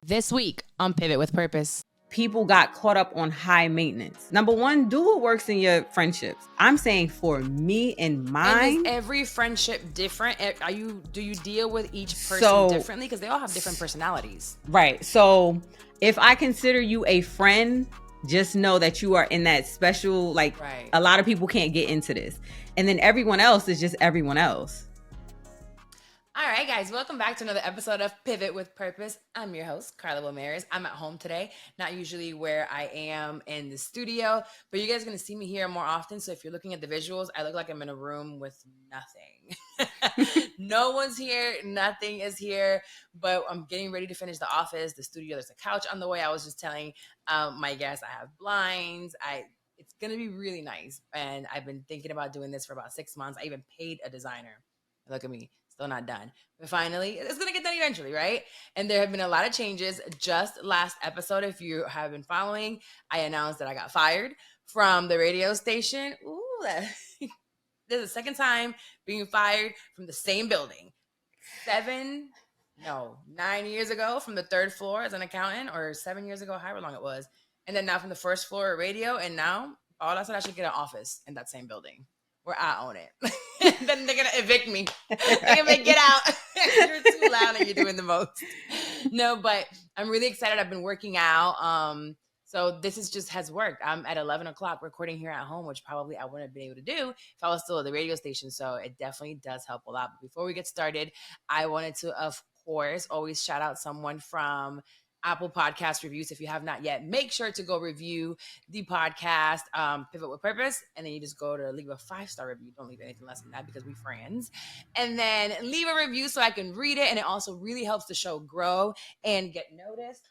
This week on Pivot with Purpose. People got caught up on high maintenance. Number one, do what works in your friendships. I'm saying for me and mine. And is every friendship different? Do you deal with each person differently? Because they all have different personalities. Right. So if I consider you a friend, just know that you are in that special, a lot of people can't get into this. And then everyone else is just everyone else. All right, guys, welcome back to another episode of Pivot with Purpose. I'm your host, Carla Wilmaris. I'm at home today, not usually where I am in the studio, but you guys are going to see me here more often. So if you're looking at the visuals, I look like I'm in a room with nothing. No one's here. Nothing is here, but I'm getting ready to finish the office, the studio. There's a couch on the way. I was just telling my guests I have blinds. It's going to be really nice. And I've been thinking about doing this for about 6 months. I even paid a designer. Look at me. Still not done. But finally, it's going to get done eventually, right? And there have been a lot of changes. Just last episode, if you have been following, I announced that I got fired from the radio station. Ooh, this is the second time being fired from the same building. 9 years ago from the third floor as an accountant, or 7 years ago, however long it was. And then now from the first floor of radio. And now all I said I should get an office in that same building where I own it. Then they're going to evict me. They're going to make, get out. You're too loud and you're doing the most. No, but I'm really excited. I've been working out. So this has worked. I'm at 11 o'clock recording here at home, which probably I wouldn't have been able to do if I was still at the radio station. So it definitely does help a lot. But before we get started, I wanted to, of course, always shout out someone from Apple Podcast reviews. If you have not yet, make sure to go review the podcast, Pivot with Purpose. And then you just go to leave a 5-star review. Don't leave anything less than that because we're friends. And then leave a review so I can read it. And it also really helps the show grow and get noticed.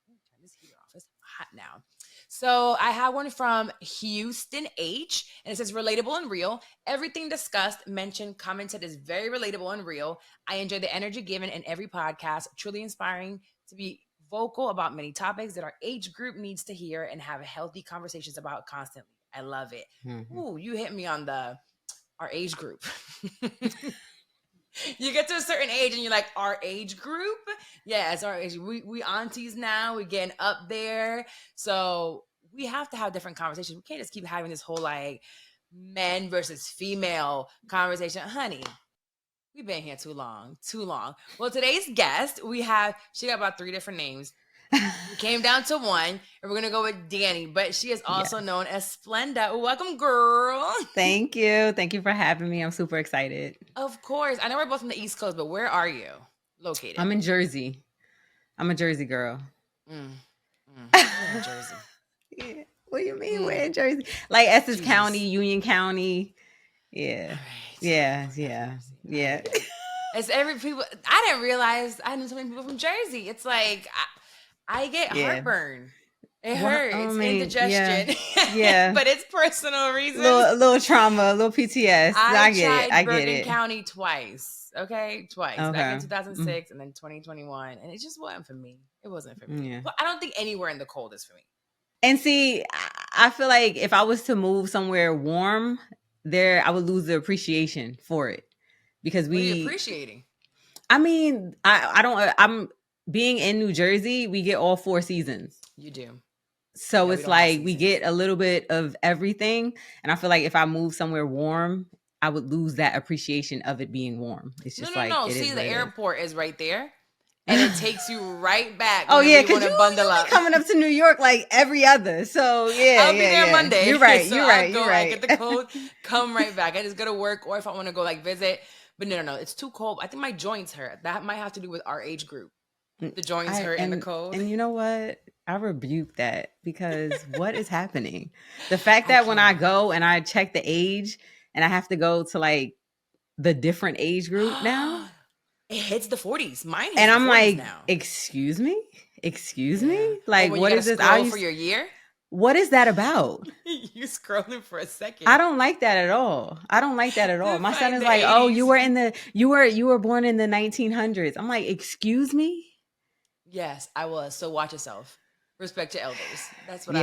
Turn this heater off. It's hot now. So I have one from Houston H. And it says, relatable and real. Everything discussed, mentioned, commented is very relatable and real. I enjoy the energy given in every podcast. Truly inspiring to be vocal about many topics that our age group needs to hear and have healthy conversations about constantly. I love it. Mm-hmm. Ooh, you hit me on our age group. You get to a certain age and you're like, our age group? Yeah, it's our age. We aunties now. We're getting up there. So we have to have different conversations. We can't just keep having this whole men versus female conversation. Honey, we've been here too long. Well, today's guest, she got about 3 different names. We came down to one, and we're going to go with Dani, but she is also known as Splenda. Welcome, girl. Thank you. Thank you for having me. I'm super excited. Of course. I know we're both from the East Coast, but where are you located? I'm in Jersey. I'm a Jersey girl. We're in Jersey. Yeah. What do you mean we're in Jersey? Like Essex County, Union County. Yeah. Right. Yeah. It's every people. I didn't realize I knew so many people from Jersey. It's like I get heartburn. It hurts. Indigestion. Yeah. But it's personal reasons. A little trauma, a little PTS. I get it. Bergen County twice. Okay, twice. Back in 2006 and then 2021, and it just wasn't for me. It wasn't for me. Yeah. But I don't think anywhere in the cold is for me. And see, I feel like if I was to move somewhere warm, I would lose the appreciation for it because what are you appreciating? I mean, I'm being in New Jersey. We get all 4 seasons. You do. So it's like we get a little bit of everything. And I feel like if I move somewhere warm, I would lose that appreciation of it being warm. It's just no. See, the airport is right there. And it takes you right back. Oh, yeah, because you're coming up to New York like every other. So, yeah. I'll be there Monday. You're right. So you're right. I get the code, come right back. I just go to work, or if I want to go visit. But no. It's too cold. I think my joints hurt. That might have to do with our age group. The joints hurt and the cold. And you know what? I rebuke that because what is happening? The fact that when I go and I check the age and I have to go to the different age group now. It hits the 40s. Mine hits and the I'm 40s like, now. Excuse me? Like, what is this? For your year? What is that about? You scrolling for a second. I don't like that at all. My son is like, 80s. Oh, you were born in the 1900s. I'm like, excuse me? Yes, I was. So watch yourself. Respect your elders. That's what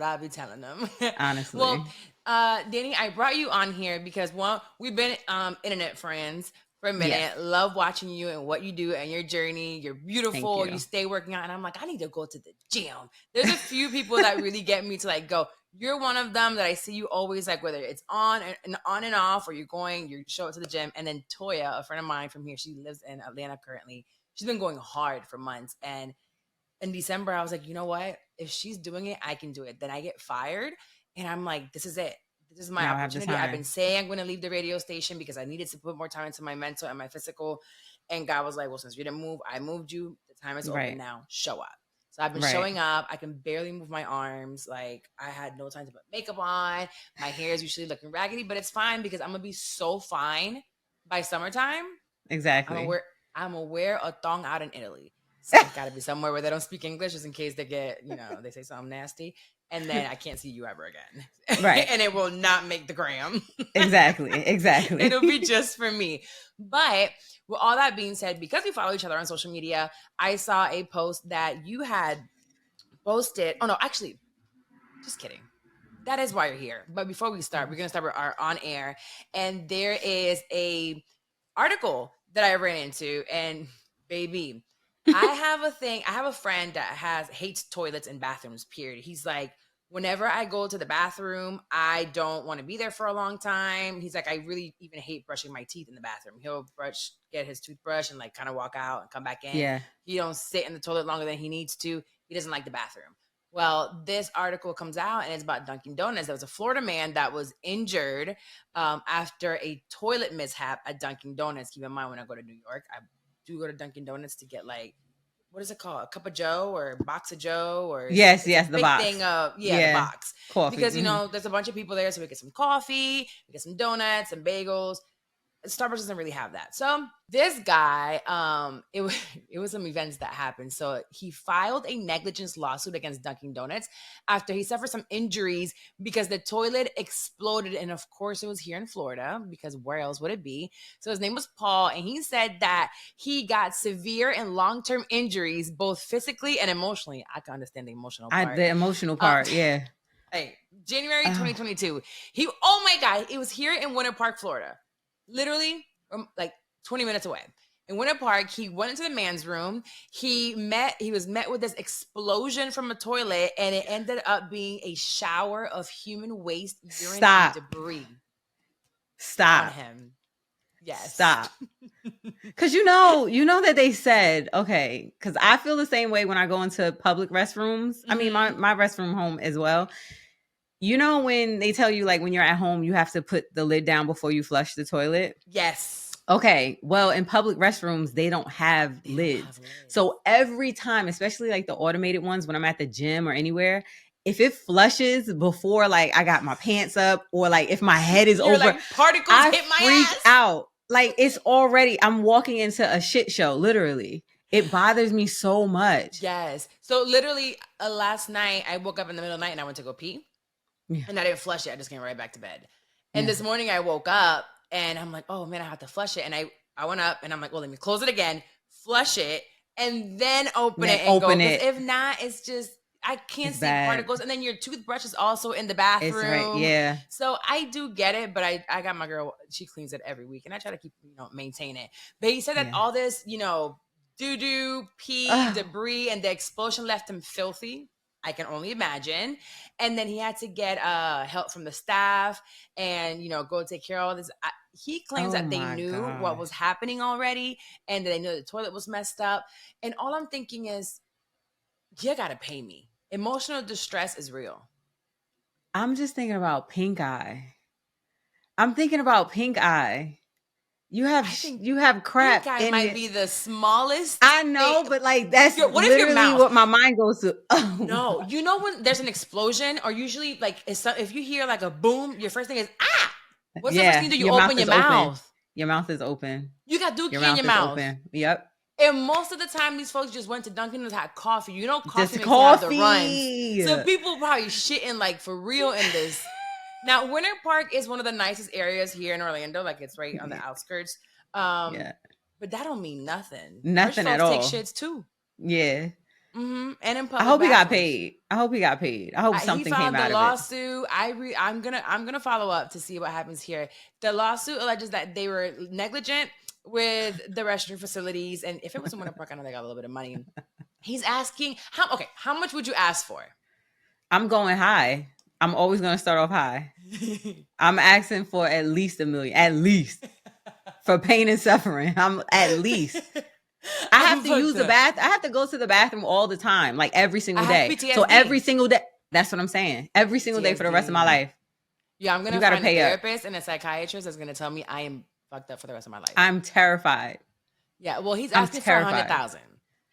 I'll be telling them. Honestly. Well, Dani, I brought you on here because we've been internet friends for a minute. Yes. Love watching you and what you do and your journey. You're beautiful. You stay working out. And I'm like, I need to go to the gym. There's a few people that really get me to like go. You're one of them that I see you always like, whether it's on and off, or you show up to the gym. And then Toya, a friend of mine from here, she lives in Atlanta currently. She's been going hard for months. And in December, I was like, you know what? If she's doing it, I can do it. Then I get fired. And I'm like, this is it. This is my opportunity. I've been saying I'm going to leave the radio station because I needed to put more time into my mental and my physical. And God was like, well, since you didn't move, I moved you. The time is open now. Show up. So I've been showing up. I can barely move my arms. Like, I had no time to put makeup on. My hair is usually looking raggedy, but it's fine because I'm going to be so fine by summertime. Exactly. I'm going to wear a thong out in Italy. So it's got to be somewhere where they don't speak English, just in case they get, they say something nasty. And then I can't see you ever again. Right. And it will not make the gram. Exactly. It'll be just for me. But with all that being said, because we follow each other on social media, I saw a post that you had posted. Oh, no, actually, just kidding. That is why you're here. But before we start, we're going to start with our on air. And there is a article that I ran into. And baby, I have a friend that hates toilets and bathrooms, period. He's like, whenever I go to the bathroom, I don't want to be there for a long time. He's like, I really even hate brushing my teeth in the bathroom. He'll get his toothbrush and like kind of walk out and come back in. Yeah. He don't sit in the toilet longer than he needs to. He doesn't like the bathroom. Well, this article comes out and it's about Dunkin' Donuts. There was a Florida man that was injured after a toilet mishap at Dunkin' Donuts. Keep in mind, when I go to New York, I do go to Dunkin' Donuts to get like, what is it called? A cup of Joe or a box of Joe? Or yes, the box. Thing of, the box. Coffee. Because, there's a bunch of people there. So we get some coffee, we get some donuts, some bagels. Starbucks doesn't really have that. So this guy, it was some events that happened. So he filed a negligence lawsuit against Dunkin' Donuts after he suffered some injuries because the toilet exploded. And of course it was here in Florida, because where else would it be? So his name was Paul. And he said that he got severe and long-term injuries, both physically and emotionally. I can understand the emotional part. The emotional part, yeah. Hey, January 2022. Oh my God, it was here in Winter Park, Florida. Literally like 20 minutes away. In Winter Park, he went into the man's room. He was met with this explosion from a toilet, and it ended up being a shower of human waste, urine, and debris. Stop. On him. Yes. Stop. Because you know that they said, okay, because I feel the same way when I go into public restrooms. Mm-hmm. I mean, my restroom home as well. You know when they tell you, like, when you're at home, you have to put the lid down before you flush the toilet? Yes. Okay. Well, in public restrooms, they don't have lids. So every time, especially like the automated ones, when I'm at the gym or anywhere, if it flushes before like I got my pants up, or like if my head is over, like, particles hit my freak ass. out. Like, it's already, I'm walking into a shit show, literally. It bothers me so much. Yes. So literally last night, I woke up in the middle of the night and I went to go pee. Yeah. And I didn't flush it. I just came right back to bed. And this morning I woke up and I'm like, oh man, I have to flush it. And I went up and I'm like, well, let me close it again, flush it, and then open it and go. Because if not, it's just, I can't see particles. And then your toothbrush is also in the bathroom. It's right, yeah. So I do get it, but I got my girl, she cleans it every week and I try to keep, maintain it. But he said that all this, doo-doo, pee, debris, and the explosion left him filthy. I can only imagine. And then he had to get help from the staff and, go take care of all this. He claims that they knew what was happening already and that they knew the toilet was messed up. And all I'm thinking is, you got to pay me. Emotional distress is real. I'm just thinking about pink eye. I'm thinking about pink eye. You have crap. Pink eye might be the smallest. I know, but like that's literally what my mind goes to. Oh. No, when there's an explosion, or usually like if you hear like a boom, your first thing is What's the first thing that you open your mouth? Your mouth is open. You got dookie in your mouth. Open. Yep. And most of the time, these folks just went to Dunkin' and had coffee. Coffee makes you have the runs. So people probably shitting like for real in this. Now, Winter Park is one of the nicest areas here in Orlando. Like, it's right on the outskirts. But that don't mean nothing. Nothing at all. Take shits too. Yeah. Mm-hmm. And in public I hope he got paid. I hope something came out of it. He filed the lawsuit. I'm gonna follow up to see what happens here. The lawsuit alleges that they were negligent with the restroom facilities. And if it was a Winter Park, I know they got a little bit of money. He's asking, how much would you ask for? I'm going high. I'm always going to start off high. I'm asking for at least $1 million. At least. For pain and suffering. I'm at least. I have to use the bath. I have to go to the bathroom all the time, like every single day. PTSD. So every single day. That's what I'm saying. Every single day for the rest of my life. Yeah, I'm going to find a therapist and a psychiatrist that's going to tell me I am fucked up for the rest of my life. I'm terrified. Yeah, well, he's asking for $100,000.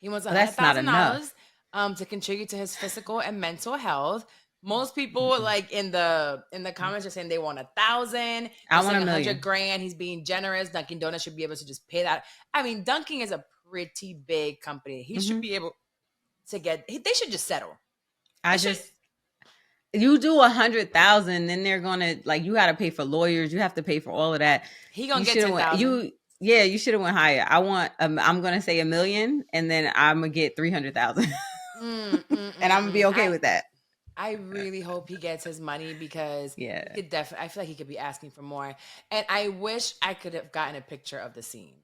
He wants $100,000 to contribute to his physical and mental health. Most people like in the comments are saying they want $1,000. I want $1 million. $100,000. He's being generous. Dunkin' Donuts should be able to just pay that. I mean, Dunkin' is a pretty big company. He should be able to they should just settle. You do 100,000, then they're gonna like you got to pay for lawyers. You have to pay for all of that. He gonna get 10,000. You should have went higher. I'm gonna say $1 million, and then I'm gonna get 300,000, and I'm gonna be okay with that. I really hope he gets his money because I feel like he could be asking for more. And I wish I could have gotten a picture of the scene.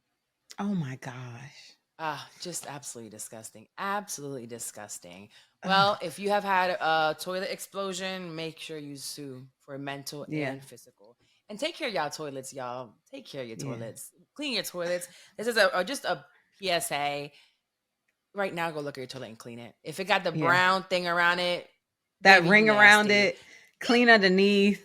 Oh my gosh. Just absolutely disgusting. Absolutely disgusting. Well, if you have had a toilet explosion, make sure you sue for mental and physical. And take care of y'all toilets, y'all. Take care of your toilets. Clean your toilets. This is just a PSA. Right now, go look at your toilet and clean it. If it got the brown thing around it, that ring nasty. Around it, clean underneath,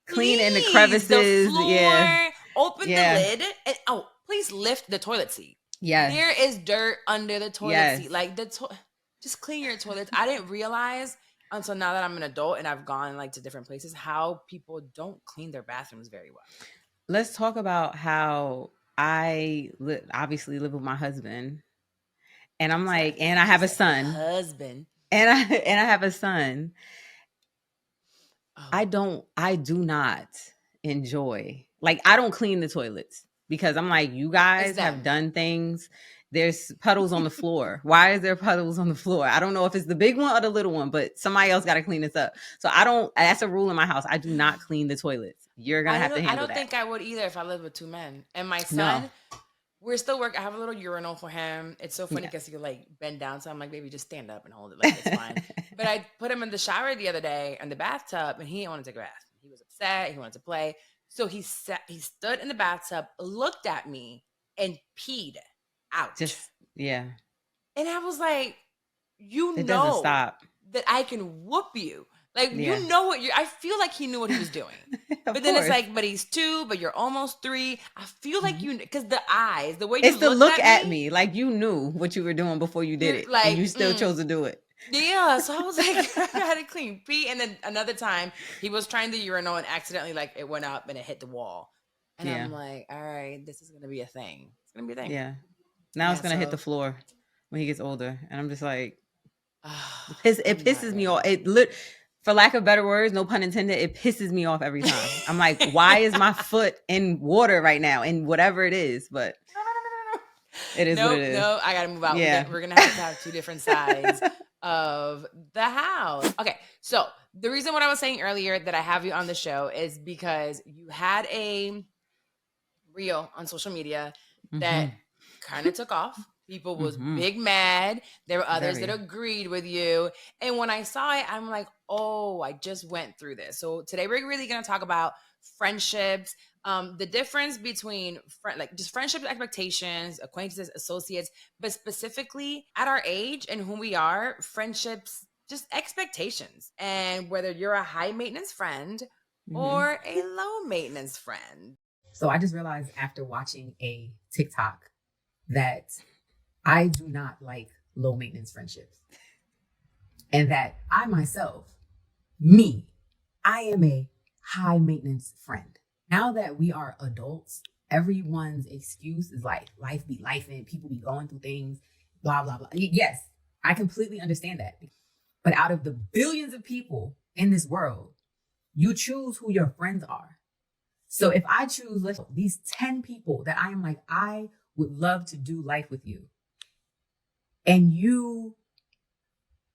clean in the crevices. The floor, open the lid, and please lift the toilet seat. Yeah, there is dirt under the toilet seat. Like just clean your toilets. I didn't realize until now that I'm an adult and I've gone like to different places how people don't clean their bathrooms very well. Let's talk about how I obviously live with my husband, and I'm like, and I have a son. Husband. And I have a son. I do not enjoy, like, I don't clean the toilets because I'm like, you guys have done things. There's puddles on the floor. Why is there puddles on the floor? I don't know if it's the big one or the little one, but somebody else got to clean this up. So that's a rule in my house. I do not clean the toilets. You're going to have to handle that. I don't think I would either if I lived with two men. And my son, we're still working. I have a little urinal for him. It's so funny because he like bend down. So I'm like, baby, just stand up and hold it. Like, it's fine. But I put him in the shower the other day in the bathtub and he didn't want to take a bath. He was upset. He wanted to play. So he stood in the bathtub, looked at me and peed out. And I was like, it doesn't stop. That I can whoop you. Like, you know what I feel like he knew what he was doing. But then it's like, but he's 2, but you're almost 3. I feel like because the eyes, the way you look at me, like you knew what you were doing before you did it. Like, and you still chose to do it. Yeah. So I was like, I had to clean pee. And then another time he was trying the urinal and accidentally like it went up and it hit the wall. And I'm like, all right, this is going to be a thing. It's going to be a thing. Yeah. Now it's going to hit the floor when he gets older. And I'm just like, it pisses me off. For lack of better words, no pun intended, it pisses me off every time. I'm like, why is my foot in water right now? And whatever it is, but it is what it is. No, I got to move out. Yeah. We're going to have 2 different sides of the house. Okay, so the reason what I was saying earlier that I have you on the show is because you had a reel on social media that kind of took off. People was big mad. There were others that agreed with you. And when I saw it, I'm like, oh, I just went through this. So today we're really going to talk about friendships, the difference between just friendship expectations, acquaintances, associates, but specifically at our age and who we are, friendships, just expectations. And whether you're a high maintenance friend or a low maintenance friend. So I just realized after watching a TikTok that I do not like low maintenance friendships. And that I myself, I am a high maintenance friend. Now that we are adults, everyone's excuse is like life be lifing, people be going through things, blah, blah, blah. Yes, I completely understand that. But out of the billions of people in this world, you choose who your friends are. So if I choose these 10 people that I am like, I would love to do life with you, and you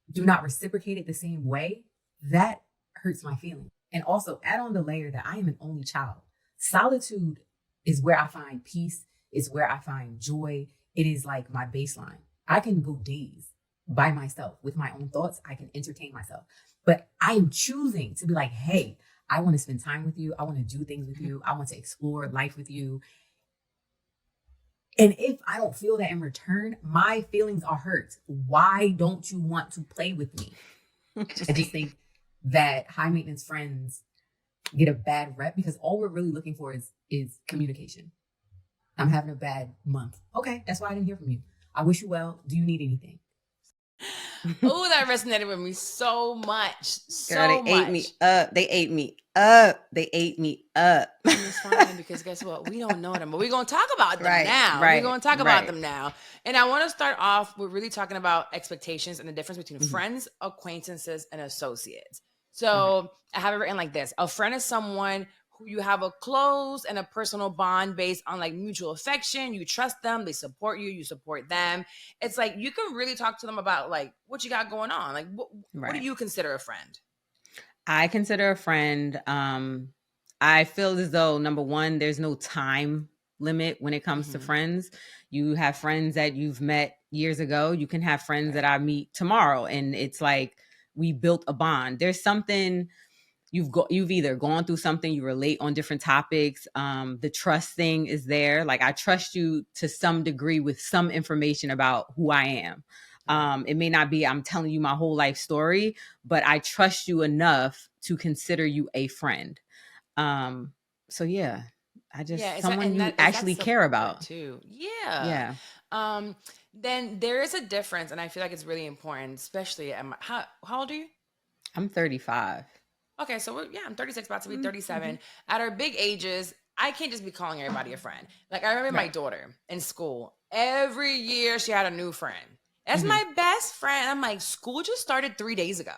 do not reciprocate it the same way, that hurts my feelings. And also add on the layer that I am an only child. Solitude is where I find peace It's where I find joy. It is like my baseline. I can go days by myself with my own thoughts. I can entertain myself. But I am choosing to be like, hey, I want to spend time with you. I want to do things with you. I want to explore life with you. And if I don't feel that in return, my feelings are hurt. Why don't you want to play with me? I just think that high maintenance friends get a bad rep because all we're really looking for is communication. I'm having a bad month. Okay, that's why I didn't hear from you. I wish you well. Do you need anything? Oh, that resonated with me so much. Girl, they ate me up. They ate me up. They ate me up. And it's fine because guess what? We don't know them, but we're going to talk about them now. Right, we're going to talk about them now. And I want to start off with really talking about expectations and the difference between friends, acquaintances, and associates. So I have it written like this. A friend is someone who you have a close and a personal bond based on like mutual affection. You trust them. They support you. You support them. It's like you can really talk to them about like what you got going on. Like what do you consider a friend? I consider a friend. I feel as though, number one, there's no time limit when it comes to friends. You have friends that you've met years ago. You can have friends that I meet tomorrow. And it's like we built a bond. There's something you've either gone through something, you relate on different topics. The trust thing is there. Like I trust you to some degree with some information about who I am. It may not be, I'm telling you my whole life story, but I trust you enough to consider you a friend. So yeah, someone you actually care about too. Yeah. Then there is a difference. And I feel like it's really important, especially how old are you? I'm 35. Okay, so I'm 36, about to be 37. At our big ages, I can't just be calling everybody a friend. Like I remember my daughter in school. Every year she had a new friend. That's my best friend. I'm like, school just started 3 days ago.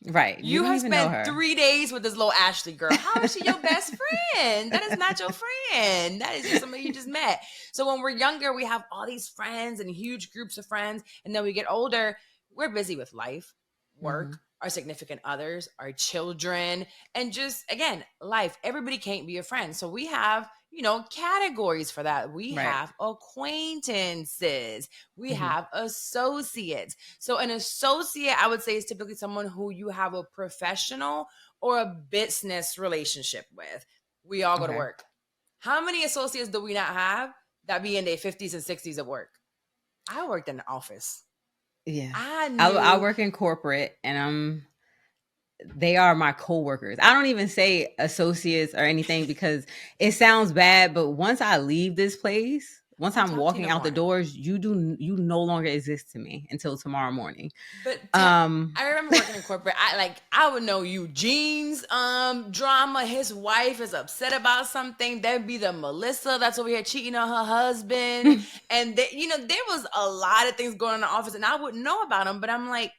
Right. You have spent 3 days with this little Ashley girl. How is she your best friend? That is not your friend. That is just somebody you just met. So when we're younger, we have all these friends and huge groups of friends. And then we get older, we're busy with life, work, our significant others, our children, and just, again, life. Everybody can't be a friend. So we have, categories for that. We have acquaintances. We have associates. So an associate, I would say, is typically someone who you have a professional or a business relationship with. We all go to work. How many associates do we not have that be in their 50s and 60s at work? I worked in the office. Yeah. I work in corporate and they are my coworkers. I don't even say associates or anything because it sounds bad, but once I leave this place, once I'm walking out the doors, you no longer exist to me until tomorrow morning. But I remember working in corporate. I would know Eugene's drama. His wife is upset about something. There'd be the Melissa that's over here cheating on her husband, and there was a lot of things going on in the office, and I wouldn't know about them. But I'm like,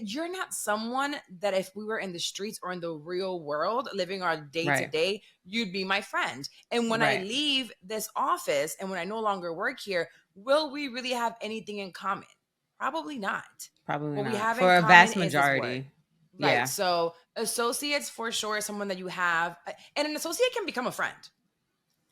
you're not someone that if we were in the streets or in the real world living our day to day, you'd be my friend. And when I leave this office and when I no longer work here, will we really have anything in common? Probably not. Probably what not. We have for in a vast common majority. Right. Yeah. So associates for sure is someone that you have, and an associate can become a friend.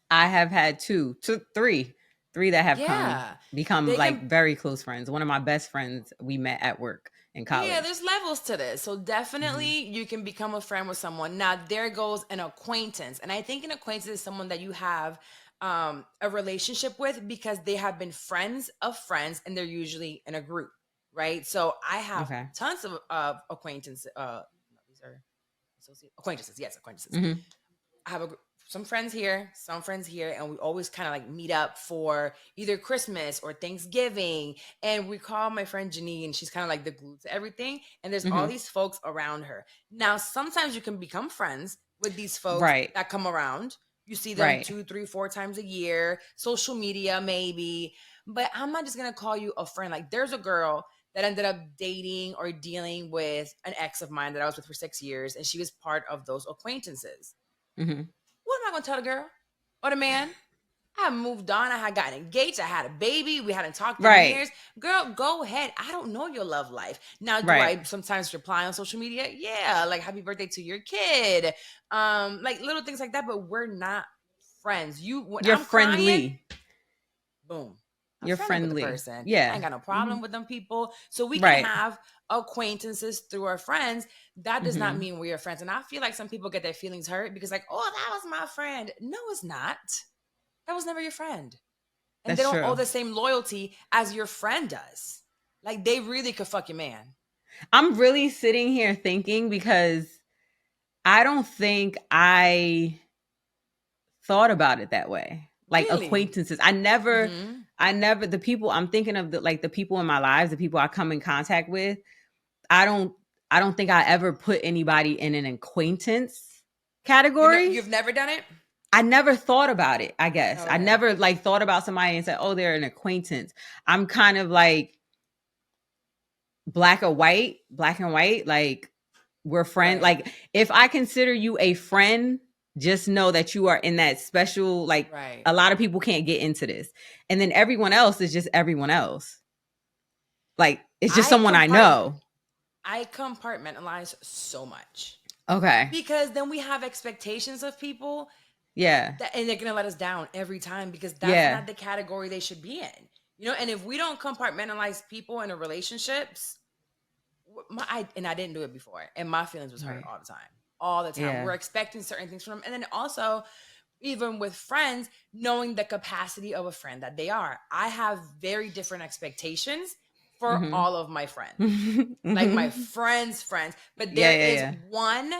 I have had three that have become very close friends. One of my best friends we met at work in college. Yeah, there's levels to this. So definitely you can become a friend with someone. Now there goes an acquaintance. And I think an acquaintance is someone that you have a relationship with because they have been friends of friends and they're usually in a group, right? So I have tons of acquaintances. These are acquaintances. Yes, acquaintances. I have some friends here, some friends here, and we always kind of like meet up for either Christmas or Thanksgiving. And we call my friend Janine, and she's kind of like the glue to everything. And there's all these folks around her. Now, sometimes you can become friends with these folks that come around. You see them 2, 3, 4 times a year, social media maybe. But I'm not just going to call you a friend. Like there's a girl that ended up dating or dealing with an ex of mine that I was with for 6 years. And she was part of those acquaintances. What am I going to tell the girl or the man? I moved on. I had gotten engaged. I had a baby. We hadn't talked in years. Girl, go ahead. I don't know your love life. Now, do I sometimes reply on social media? Yeah. Like, happy birthday to your kid. Like little things like that. But we're not friends. You're friendly. boom. You're friendly friendly. with the person. Yeah. I ain't got no problem with them people. So we Right. can have acquaintances through our friends. That does not Mhm. mean we're friends. And I feel like some people get their feelings hurt because like, oh, that was my friend. No, it's not. That was never your friend. And That's they don't true. owe the same loyalty as your friend does. Like they really could fuck your man. I'm really sitting here thinking because I don't think I thought about it that way. Like Really? acquaintances. I never Mhm. the people I'm thinking of, the people in my lives, the people I come in contact with, I don't think I ever put anybody in an acquaintance category. You've never done it? I never thought about it, I guess. I Okay. never like thought about somebody and said, "Oh, they're an acquaintance." I'm kind of like black and white, like we're friends. Right. Like if I consider you a friend, just know that you are in that special, like Right. a lot of people can't get into this. And then everyone else is just everyone else. Like it's just someone I know. I compartmentalize so much. Okay. Because then we have expectations of people. Yeah. And they're going to let us down every time because that's Yeah. not the category they should be in. You know, and if we don't compartmentalize people in the relationships, and I didn't do it before, and my feelings was hurt Right. all the time. All the time. Yeah. We're expecting certain things from them. And then also, even with friends, knowing the capacity of a friend that they are. I have very different expectations for Mhm. all of my friends. Like my friends. But there is one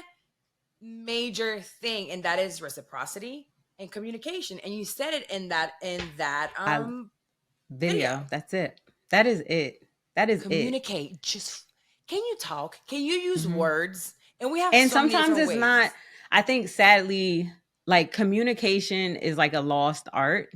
major thing, and that is reciprocity and communication. And you said it in that video. That's it. That is it. Communicate. Just can you talk? Can you use Mhm. words? And we have And so many sometimes different it's ways. not. I think sadly, like communication is like a lost art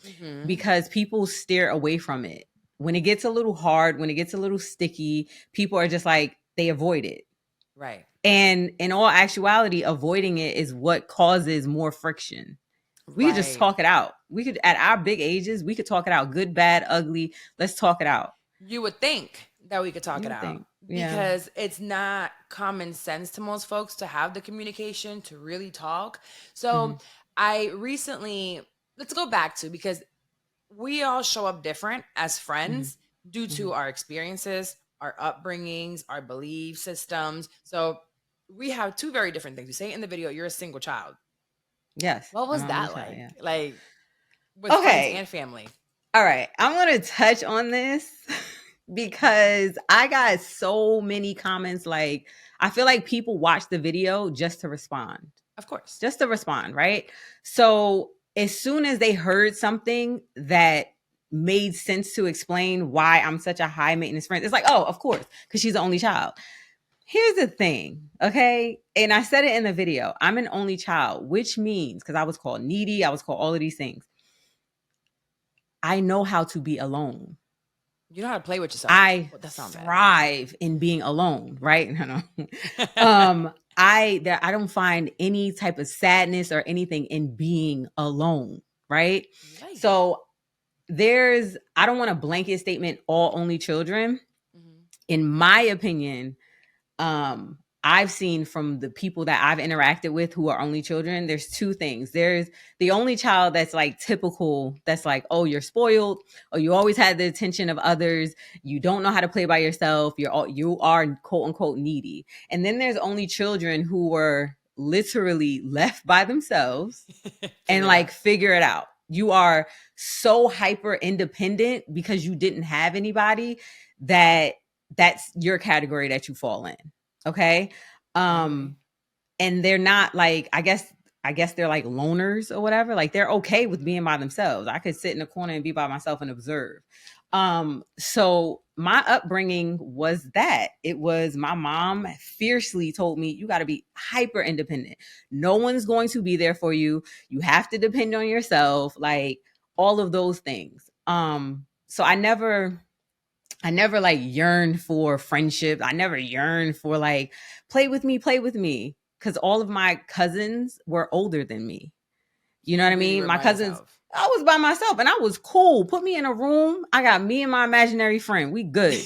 Mhm. because people steer away from it. When it gets a little hard, when it gets a little sticky, people are just like they avoid it. Right. And in all actuality, avoiding it is what causes more friction. We could just talk it out. We could, at our big ages, we could talk it out. Good, bad, ugly. Let's talk it out. You would think that we could talk it out because it's not common sense to most folks to have the communication to really talk. So I recently, let's go back to, because we all show up different as friends due to our experiences, our upbringings, our belief systems. So we have two very different things. You say in the video, you're a single child. Yes. What was I'm that child, like? yeah. Like with friends and family? All right. I'm going to touch on this because I got so many comments. Like, I feel like people watch the video just to respond. Of course. Just to respond, right? So as soon as they heard something that made sense to explain why I'm such a high maintenance friend, it's like, oh, of course, because she's the only child. Here's the thing, okay? And I said it in the video. I'm an only child, which means, because I was called needy, I was called all of these things. I know how to be alone. You know how to play with yourself. I thrive in being alone, right? I don't find any type of sadness or anything in being alone, right? Like so I don't want a blanket statement, all only children. In my opinion, I've seen from the people that I've interacted with who are only children, there's two things. There's the only child that's like typical, that's like, oh, you're spoiled, or you always had the attention of others. You don't know how to play by yourself. You are quote unquote needy. And then there's only children who were literally left by themselves and like figure it out. You are so hyper independent because you didn't have anybody that's your category that you fall in. Okay. And they're not like, I guess they're like loners or whatever. Like they're okay with being by themselves. I could sit in a corner and be by myself and observe. So my upbringing was that. It was my mom fiercely told me, you got to be hyper independent. No one's going to be there for you. You have to depend on yourself. Like all of those things. So I never like yearned for friendship. I never yearned for like, play with me. Cause all of my cousins were older than me. You know what I mean? My cousins, I was by myself and I was cool. Put me in a room. I got me and my imaginary friend. We good.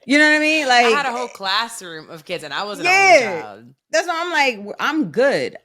You know what I mean? Like I had a whole classroom of kids and I was an only child. That's why I'm like, I'm good.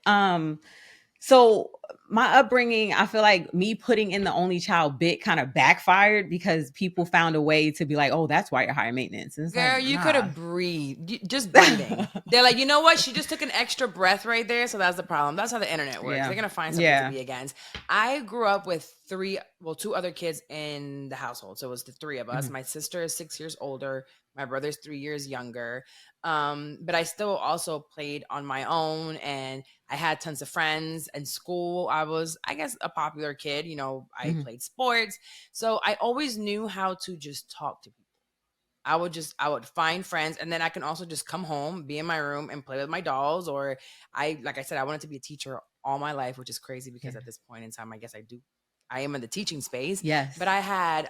So my upbringing, I feel like me putting in the only child bit kind of backfired because people found a way to be like, oh, that's why you're higher maintenance. And it's Girl, like, you nah. could have breathed. Just breathing. They're like, you know what? She just took an extra breath right there. So that's the problem. That's how the internet works. Yeah. They're going to find something to be against. I grew up with two other kids in the household. So it was the three of us. Mhm. My sister is 6 years older. My brother's 3 years younger. But I still also played on my own, and I had tons of friends. In school, I was, I guess, a popular kid. You know, I Mhm. played sports. So I always knew how to just talk to people. I would find friends, and then I can also just come home, be in my room and play with my dolls. Or like I said, I wanted to be a teacher all my life, which is crazy because Yeah. at this point in time, I guess I am in the teaching space. Yes. But I had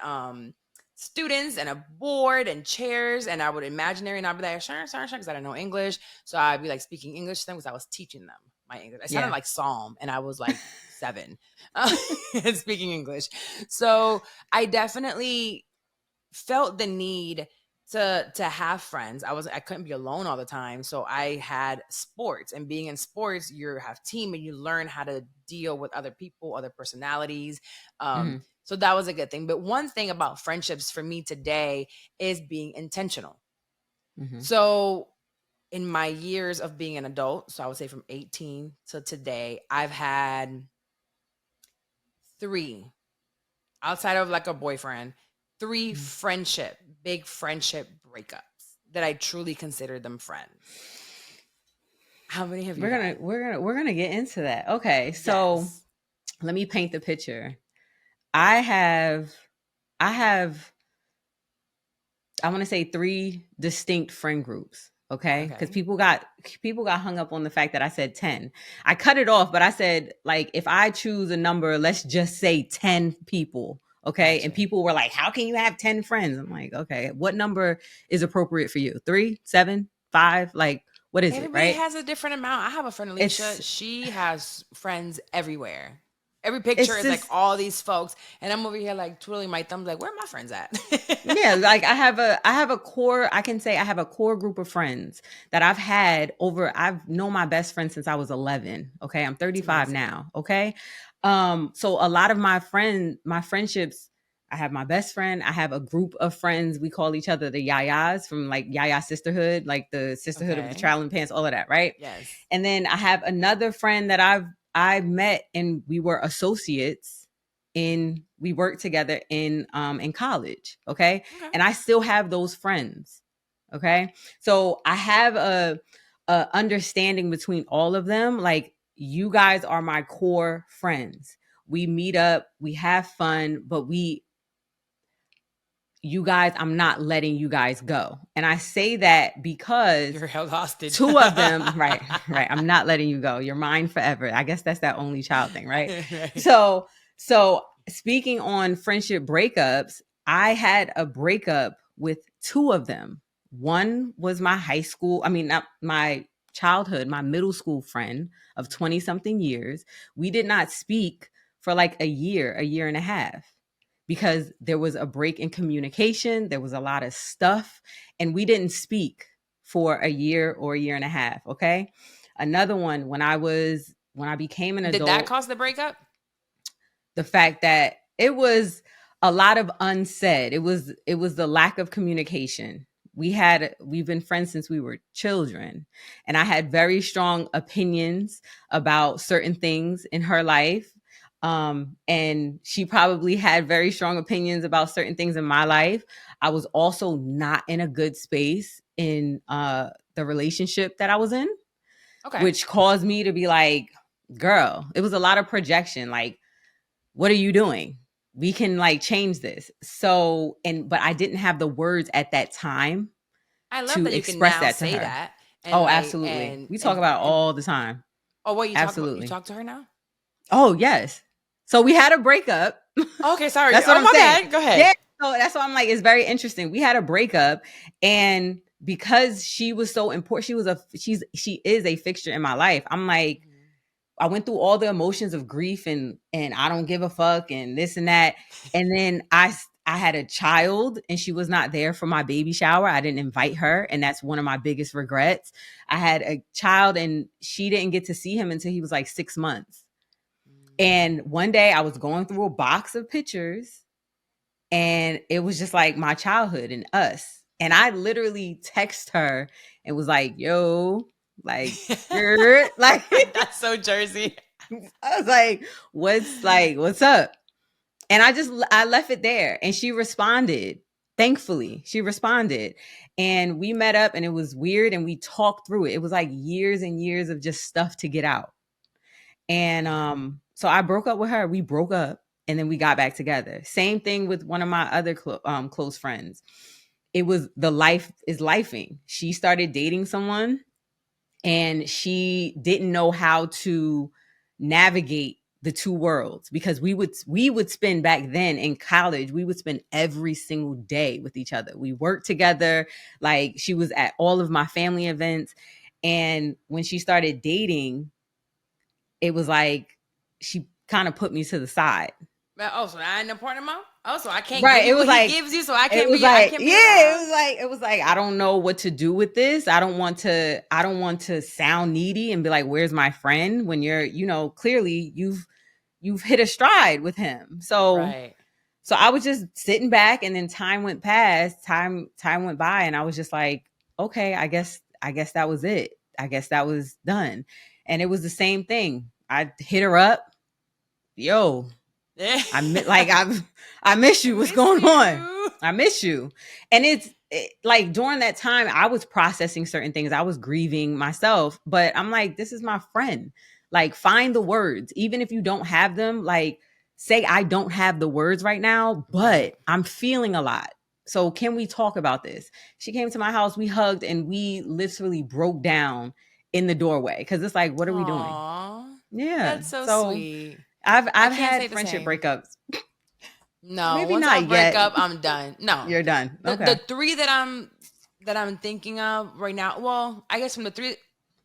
students and a board and chairs, and I would imaginary, and I'd be like, sure, because I didn't know English. So I'd be like speaking English to them because I was teaching them my English. I sounded like Psalm, and I was like 7 speaking English. So I definitely felt the need to have friends. I couldn't be alone all the time. So I had sports, and being in sports, you have team and you learn how to deal with other people, other personalities. Mhm. So that was a good thing. But one thing about friendships for me today is being intentional. Mhm. So in my years of being an adult, so I would say from 18 to today, I've had 3 outside of like a boyfriend, 3 big friendship breakups that I truly consider them friends. How many have you had? We're gonna get into that. Okay, so Yes. let me paint the picture. I have I want to say 3 distinct friend groups. Okay, because Okay. people got hung up on the fact that I said 10. I cut it off, but I said, like, if I choose a number, let's just say 10 people. Okay, Gotcha. and people were like, how can you have 10 friends? I'm like, okay, what number is appropriate for you? 3, 7, 5? Like, what is it, Everybody right? has a different amount. I have a friend, Alicia. She has friends everywhere. Every picture It's is like just, all these folks, and I'm over here like twirling my thumbs, like, where are my friends at? yeah, like I have a core, I can say I have a core group of friends that I've known my best friend since I was 11. Okay, I'm 35 amazing. now. Okay, so a lot of my friendships, I have my best friend, I have a group of friends, we call each other the Yayas, from like Yaya Sisterhood, like the Sisterhood of the Okay. Traveling Pants, all of that, right? Yes. And then I have another friend that I met, and we were associates we worked together in college. Okay. Okay. And I still have those friends. Okay. So I have a understanding between all of them. Like, you guys are my core friends. We meet up, we have fun, but you guys, I'm not letting you guys go. And I say that because You're held hostage. 2 of them, right, I'm not letting you go. You're mine forever. I guess that's that only child thing, right? Right. So speaking on friendship breakups, I had a breakup with 2 of them. One was my not my childhood, my middle school friend of 20 something years. We did not speak for like a year and a half, because there was a break in communication. There was a lot of stuff, and we didn't speak for a year or a year and a half. Okay. Another one, when I became an Did that adult, cause the breakup? the fact that it was a lot of unsaid. It was the lack of communication. We've been friends since we were children, and I had very strong opinions about certain things in her life. And she probably had very strong opinions about certain things in my life. I was also not in a good space in the relationship that I was in, Okay. which caused me to be like, girl, it was a lot of projection. Like, what are you doing? We can like change this. But I didn't have the words at that time I love to that you can express now that to say her. that. And Oh, like absolutely. We talk about it and all the time. oh, what you Absolutely. talk to her now? Oh, yes. So we had a breakup. Okay, sorry. That's what Oh, I'm my saying. bad. Go ahead. Yeah. So that's why I'm like, it's very interesting. We had a breakup, and because she was so important, she is a fixture in my life. I'm like, I went through all the emotions of grief and I don't give a fuck and this and that. And then I had a child, and she was not there for my baby shower. I didn't invite her, and that's one of my biggest regrets. I had a child, and she didn't get to see him until he was like 6 months. And one day I was going through a box of pictures and it was just like my childhood and us. And I literally text her and was like, yo, like, you're like, That's so Jersey. I was like, what's up? And I left it there and she responded. Thankfully, she responded and we met up and it was weird and we talked through it. It was like years and years of just stuff to get out. And so I broke up with her. We broke up and then we got back together. Same thing with one of my other close friends. It was the life is lifing. She started dating someone and she didn't know how to navigate the two worlds because we would spend back then in college, we would spend every single day with each other. We worked together. Like she was at all of my family events. And when she started dating, it was like she kind of put me to the side. Oh, so I ain't important amount? Oh, so I can't Right. give you It was what like, he gives you, so I it can't was be like, I can't be yeah, around. it was like, I don't know what to do with this. I don't want to sound needy and be like, where's my friend? When you're, clearly you've hit a stride with him. So I was just sitting back and then time went by and I was just like, okay, I guess that was it. I guess that was done. And it was the same thing. I hit her up. Yo, I miss you. What's going on? I miss you. And it's like during that time, I was processing certain things. I was grieving myself, but I'm like, this is my friend. Like, find the words, even if you don't have them. Like, say I don't have the words right now, but I'm feeling a lot. So can we talk about this? She came to my house, we hugged, and we literally broke down in the doorway because it's like, what are we doing? Yeah, that's so sweet. I've had friendship breakups. No, maybe once not I break yet. up, I'm done. No, you're done. Okay. The three that I'm thinking of right now. Well, I guess from the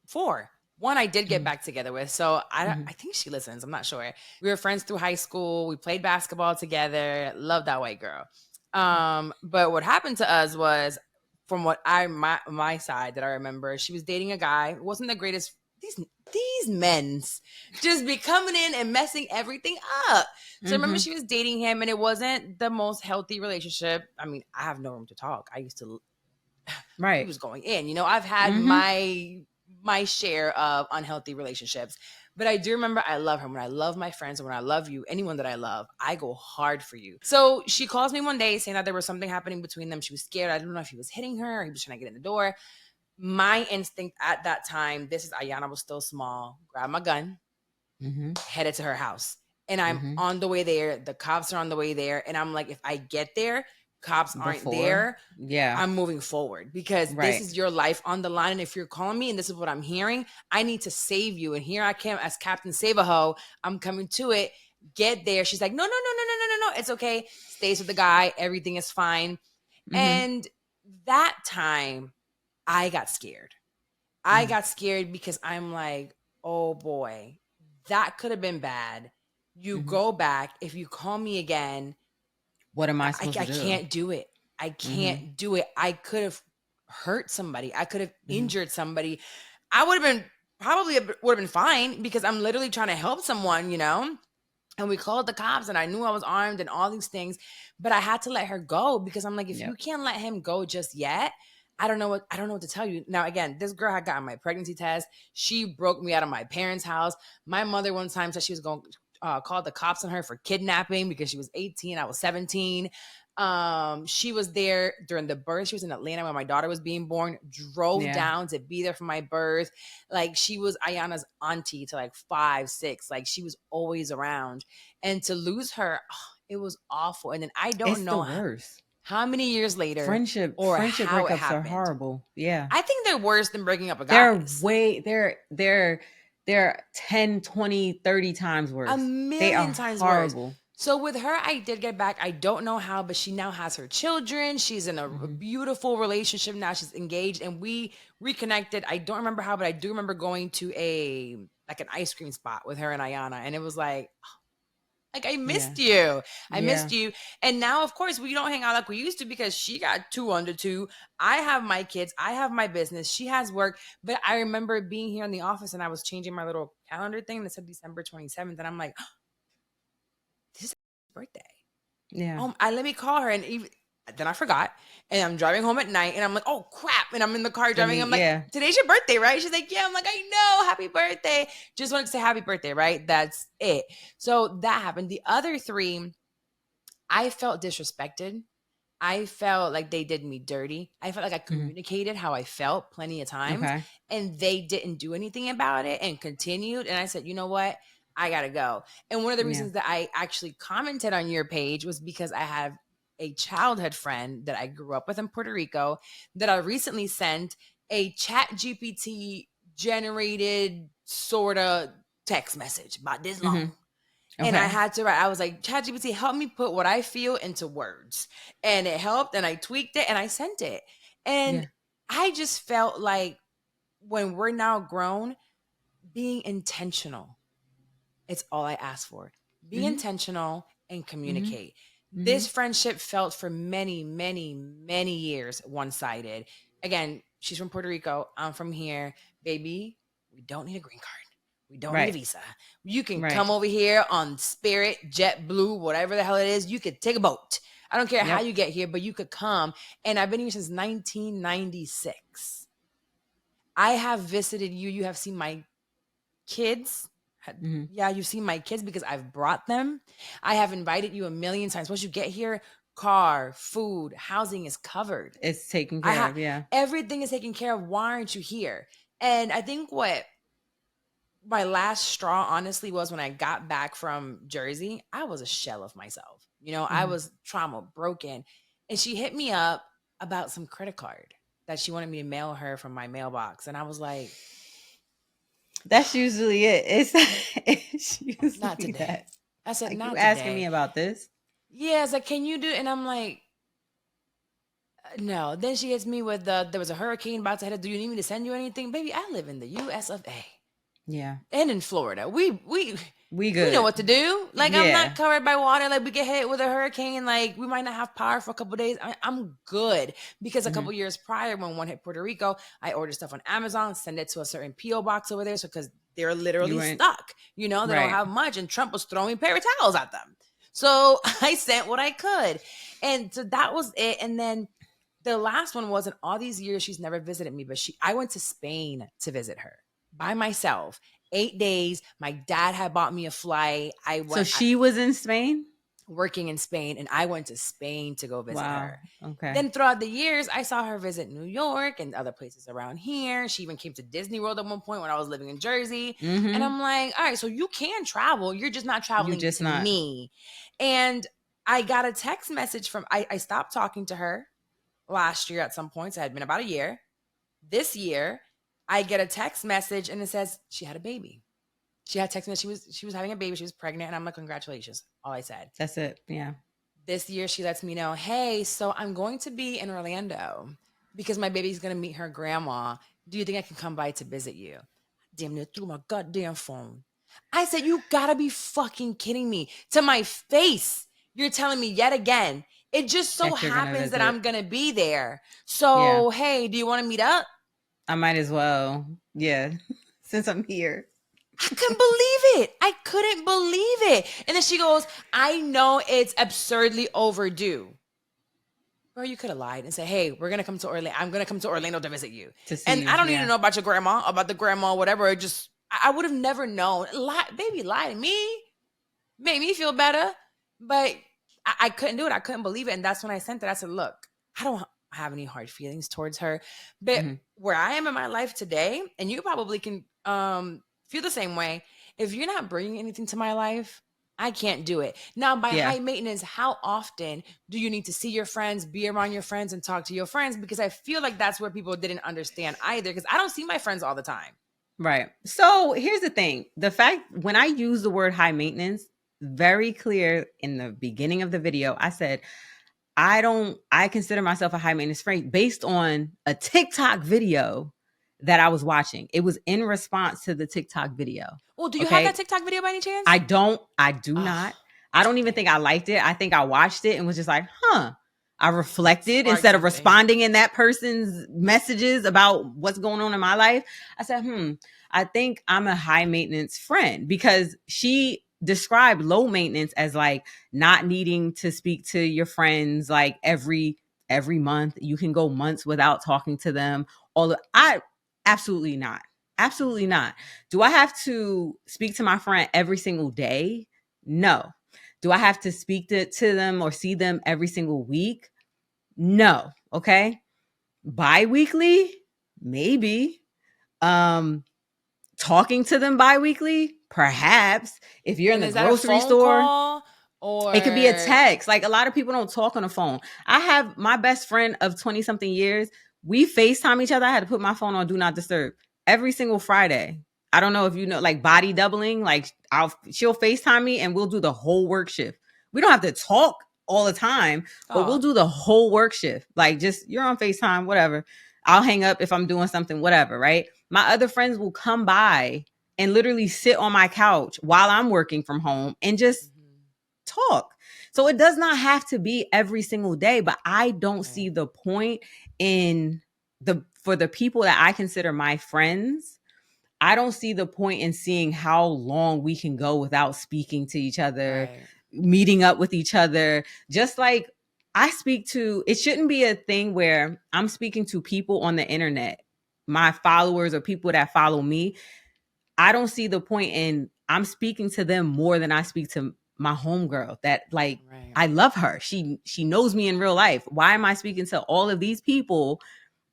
four. One I did get back together with, so I think she listens. I'm not sure. We were friends through high school. We played basketball together. Love that white girl. But what happened to us was, from what my side that I remember, she was dating a guy. It wasn't the greatest. These men's just be coming in and messing everything up. So I remember she was dating him and it wasn't the most healthy relationship. I mean, I have no room to talk. I used to, he was going in, I've had my share of unhealthy relationships, but I do remember I love him. When I love my friends and when I love you, anyone that I love, I go hard for you. So she calls me one day saying that there was something happening between them. She was scared. I don't know if he was hitting her or he was trying to get in the door. My instinct at that time, this is Ayana was still small, grab my gun, headed to her house. And I'm on the way there. The cops are on the way there. And I'm like, if I get there, cops aren't there. Yeah. I'm moving forward because this is your life on the line. And if you're calling me and this is what I'm hearing, I need to save you. And here I come as Captain Save-A-Ho. I'm coming to it. Get there. She's like, no. It's okay. Stays with the guy. Everything is fine. And that time, I got scared. I got scared because I'm like, oh boy, that could have been bad. You go back. If you call me again, what am I supposed to do? I can't do it. I can't do it. I could have hurt somebody. I could have injured somebody. I would have been fine because I'm literally trying to help someone, And we called the cops and I knew I was armed and all these things, but I had to let her go because I'm like, if you can't let him go just yet, I don't know what to tell you. Now, again, this girl had gotten my pregnancy test. She broke me out of my parents' house. My mother one time said she was going to call the cops on her for kidnapping because she was 18. I was 17. She was there during the birth. She was in Atlanta when my daughter was being born, drove down to be there for my birth. Like, she was Ayana's auntie to like 5, 6. Like, she was always around. And to lose her, it was awful. And then I don't know the worst. How many years later? Friendship breakups are horrible. Yeah. I think they're worse than breaking up a guy. They're 10, 20, 30 times worse. A million times horrible. Worse. So with her, I did get back. I don't know how, but she now has her children. She's in a beautiful relationship now. She's engaged and we reconnected. I don't remember how, but I do remember going to an ice cream spot with her and Ayana. And it was like I missed you. I missed you. And now, of course, we don't hang out like we used to because she got 2 under 2. I have my kids. I have my business. She has work. But I remember being here in the office and I was changing my little calendar thing that said December 27th. And I'm like, birthday. Yeah. Let me call her. And then I forgot. And I'm driving home at night and I'm like, oh crap. And I'm in the car driving. I'm like, today's your birthday, right? She's like, yeah. I'm like, I know. Happy birthday. Just wanted to say happy birthday, right? That's it. So that happened. The other 3, I felt disrespected. I felt like they did me dirty. I felt like I communicated how I felt plenty of times, and they didn't do anything about it and continued. And I said, you know what? I got to go. And one of the reasons that I actually commented on your page was because I have a childhood friend that I grew up with in Puerto Rico that I recently sent a Chat GPT generated sort of text message about this long. And I had to write, I was like, ChatGPT, help me put what I feel into words. And it helped, and I tweaked it, and I sent it. And I just felt like when we're now grown, being intentional, it's all I ask for. Be intentional and communicate. This friendship felt for many, many, many years one-sided. Again, she's from Puerto Rico. I'm from here. Baby, we don't need a green card. We don't need a visa. You can come over here on Spirit, JetBlue, whatever the hell it is. You could take a boat. I don't care how you get here, but you could come. And I've been here since 1996. I have visited you. You have seen my kids. Yeah, you've seen my kids because I've brought them. I have invited you a million times. Once you get here, car, food, housing is covered. It's taken care of, Everything is taken care of. Why aren't you here? And I think what my last straw, honestly, was when I got back from Jersey. I was a shell of myself. You know, I was trauma broken. And she hit me up about some credit card that she wanted me to mail her from my mailbox. And I was like, that's usually it. It's usually not today. That. I said, like, not you today. asking me about this? Yeah, it's like, can you do it? And I'm like, no. Then she hits me with there was a hurricane about to hit. Do you need me to send you anything? Baby, I live in the US of A. Yeah. And in Florida. We good. We know what to do. Like, I'm not covered by water. Like, we get hit with a hurricane. Like, we might not have power for a couple of days. I'm good. Because a couple years prior, when one hit Puerto Rico, I ordered stuff on Amazon, send it to a certain P.O. box over there. So, because they're literally stuck. You know, they don't have much. And Trump was throwing paper towels at them. So, I sent what I could. And so, that was it. And then the last one was, in all these years, she's never visited me. But I went to Spain to visit her. By myself, 8 days. My dad had bought me a flight. So she was in Spain? Working in Spain, and I went to Spain to go visit her. Okay. Then throughout the years, I saw her visit New York and other places around here. She even came to Disney World at one point when I was living in Jersey. And I'm like, all right, so you can travel. You're just not traveling to me. And I got a text message from, I stopped talking to her last year at some point. So it had been about a year. This year, I get a text message and it says she had a baby. She had text message. She was having a baby. She was pregnant. And I'm like, congratulations. All I said. That's it. Yeah. This year, she lets me know, hey, so I'm going to be in Orlando because my baby's going to meet her grandma. Do you think I can come by to visit you? Damn near threw my goddamn phone. I said, you gotta be fucking kidding me. To my face, you're telling me yet again. It just so happens that I'm going to be there. So, hey, do you want to meet up? I might as well. Yeah. Since I'm here. I couldn't believe it. I couldn't believe it. And then she goes, I know it's absurdly overdue. Bro, you could have lied and said, hey, we're going to come to Orlando. I'm going to come to Orlando to visit you. And I don't need to know about your grandma, about the grandma, whatever. It just, I would have never known. Baby, lie to me. Made me feel better. But I couldn't do it. I couldn't believe it. And that's when I sent it. I said, look, I don't have any hard feelings towards her. But where I am in my life today, and you probably can feel the same way, if you're not bringing anything to my life, I can't do it. Now, by high maintenance, how often do you need to see your friends, be around your friends, and talk to your friends? Because I feel like that's where people didn't understand either, because I don't see my friends all the time. Right. So here's the thing. The fact, when I use the word high maintenance, very clear in the beginning of the video, I said, I consider myself a high maintenance friend based on a TikTok video that I was watching. It was in response to the TikTok video. Well, do you have that TikTok video by any chance? I do not. I don't even think I liked it. I think I watched it and was just like, I reflected instead of responding in that person's messages about what's going on in my life. I said, I think I'm a high maintenance friend, because she describe low maintenance as like not needing to speak to your friends like every month. You can go months without talking to them. Absolutely not. Absolutely not. Do I have to speak to my friend every single day? No. Do I have to speak to them or see them every single week? No. Okay. Bi-weekly? Maybe. Talking to them bi-weekly? Perhaps. If you're in And the is that a grocery phone store, call or it could be a text. Like a lot of people don't talk on the phone. I have my best friend of 20 something years. We FaceTime each other. I had to put my phone on do not disturb every single Friday. I don't know if you know, like body doubling, like she'll FaceTime me and we'll do the whole work shift. We don't have to talk all the time, but we'll do the whole work shift. Like just you're on FaceTime, whatever. I'll hang up if I'm doing something, whatever, right? My other friends will come by and literally sit on my couch while I'm working from home and just talk. So it does not have to be every single day, but I don't see the point for the people that I consider my friends. I don't see the point in seeing how long we can go without speaking to each other, meeting up with each other. Just like it shouldn't be a thing where I'm speaking to people on the internet, my followers or people that follow me. I don't see the point in I'm speaking to them more than I speak to my homegirl that like I love her. She knows me in real life. Why am I speaking to all of these people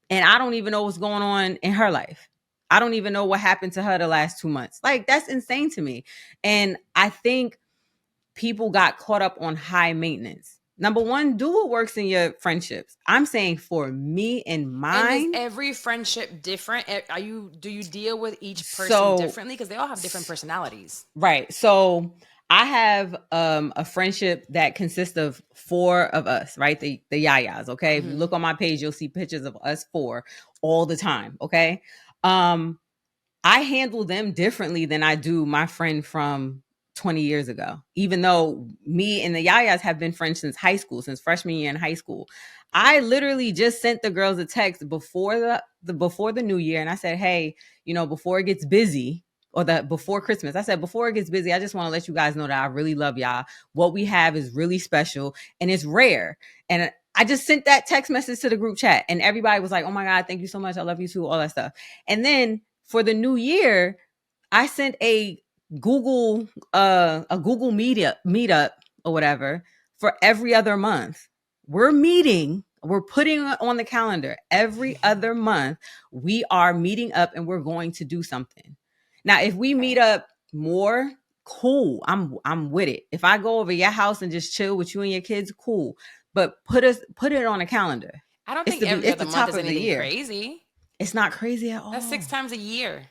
and I don't even know what's going on in her life? I don't even know what happened to her the last 2 months. Like that's insane to me. And I think people got caught up on high maintenance. Number one, do what works in your friendships. I'm saying for me and mine. And is every friendship different? Do you deal with each person differently? Because they all have different personalities. Right. So I have a friendship that consists of 4 of us, right? The yayas. Okay. If you look on my page, you'll see pictures of us 4 all the time. Okay. I handle them differently than I do my friend from 20 years ago, even though me and the yayas have been friends since high school, since freshman year in high school. I literally just sent the girls a text before the new year. And I said, hey, before it gets busy or before Christmas, I said, before it gets busy, I just want to let you guys know that I really love y'all. What we have is really special and it's rare. And I just sent that text message to the group chat and everybody was like, oh my God, thank you so much. I love you too. All that stuff. And then for the new year, I sent a Google meetup or whatever for every other month. We're putting it on the calendar every other month. We are meeting up and we're going to do something. Now, if we meet up more, cool. I'm with it. If I go over your house and just chill with you and your kids, cool. But put it on a calendar. I don't think every other month is anything crazy. It's not crazy at all. That's 6 times a year.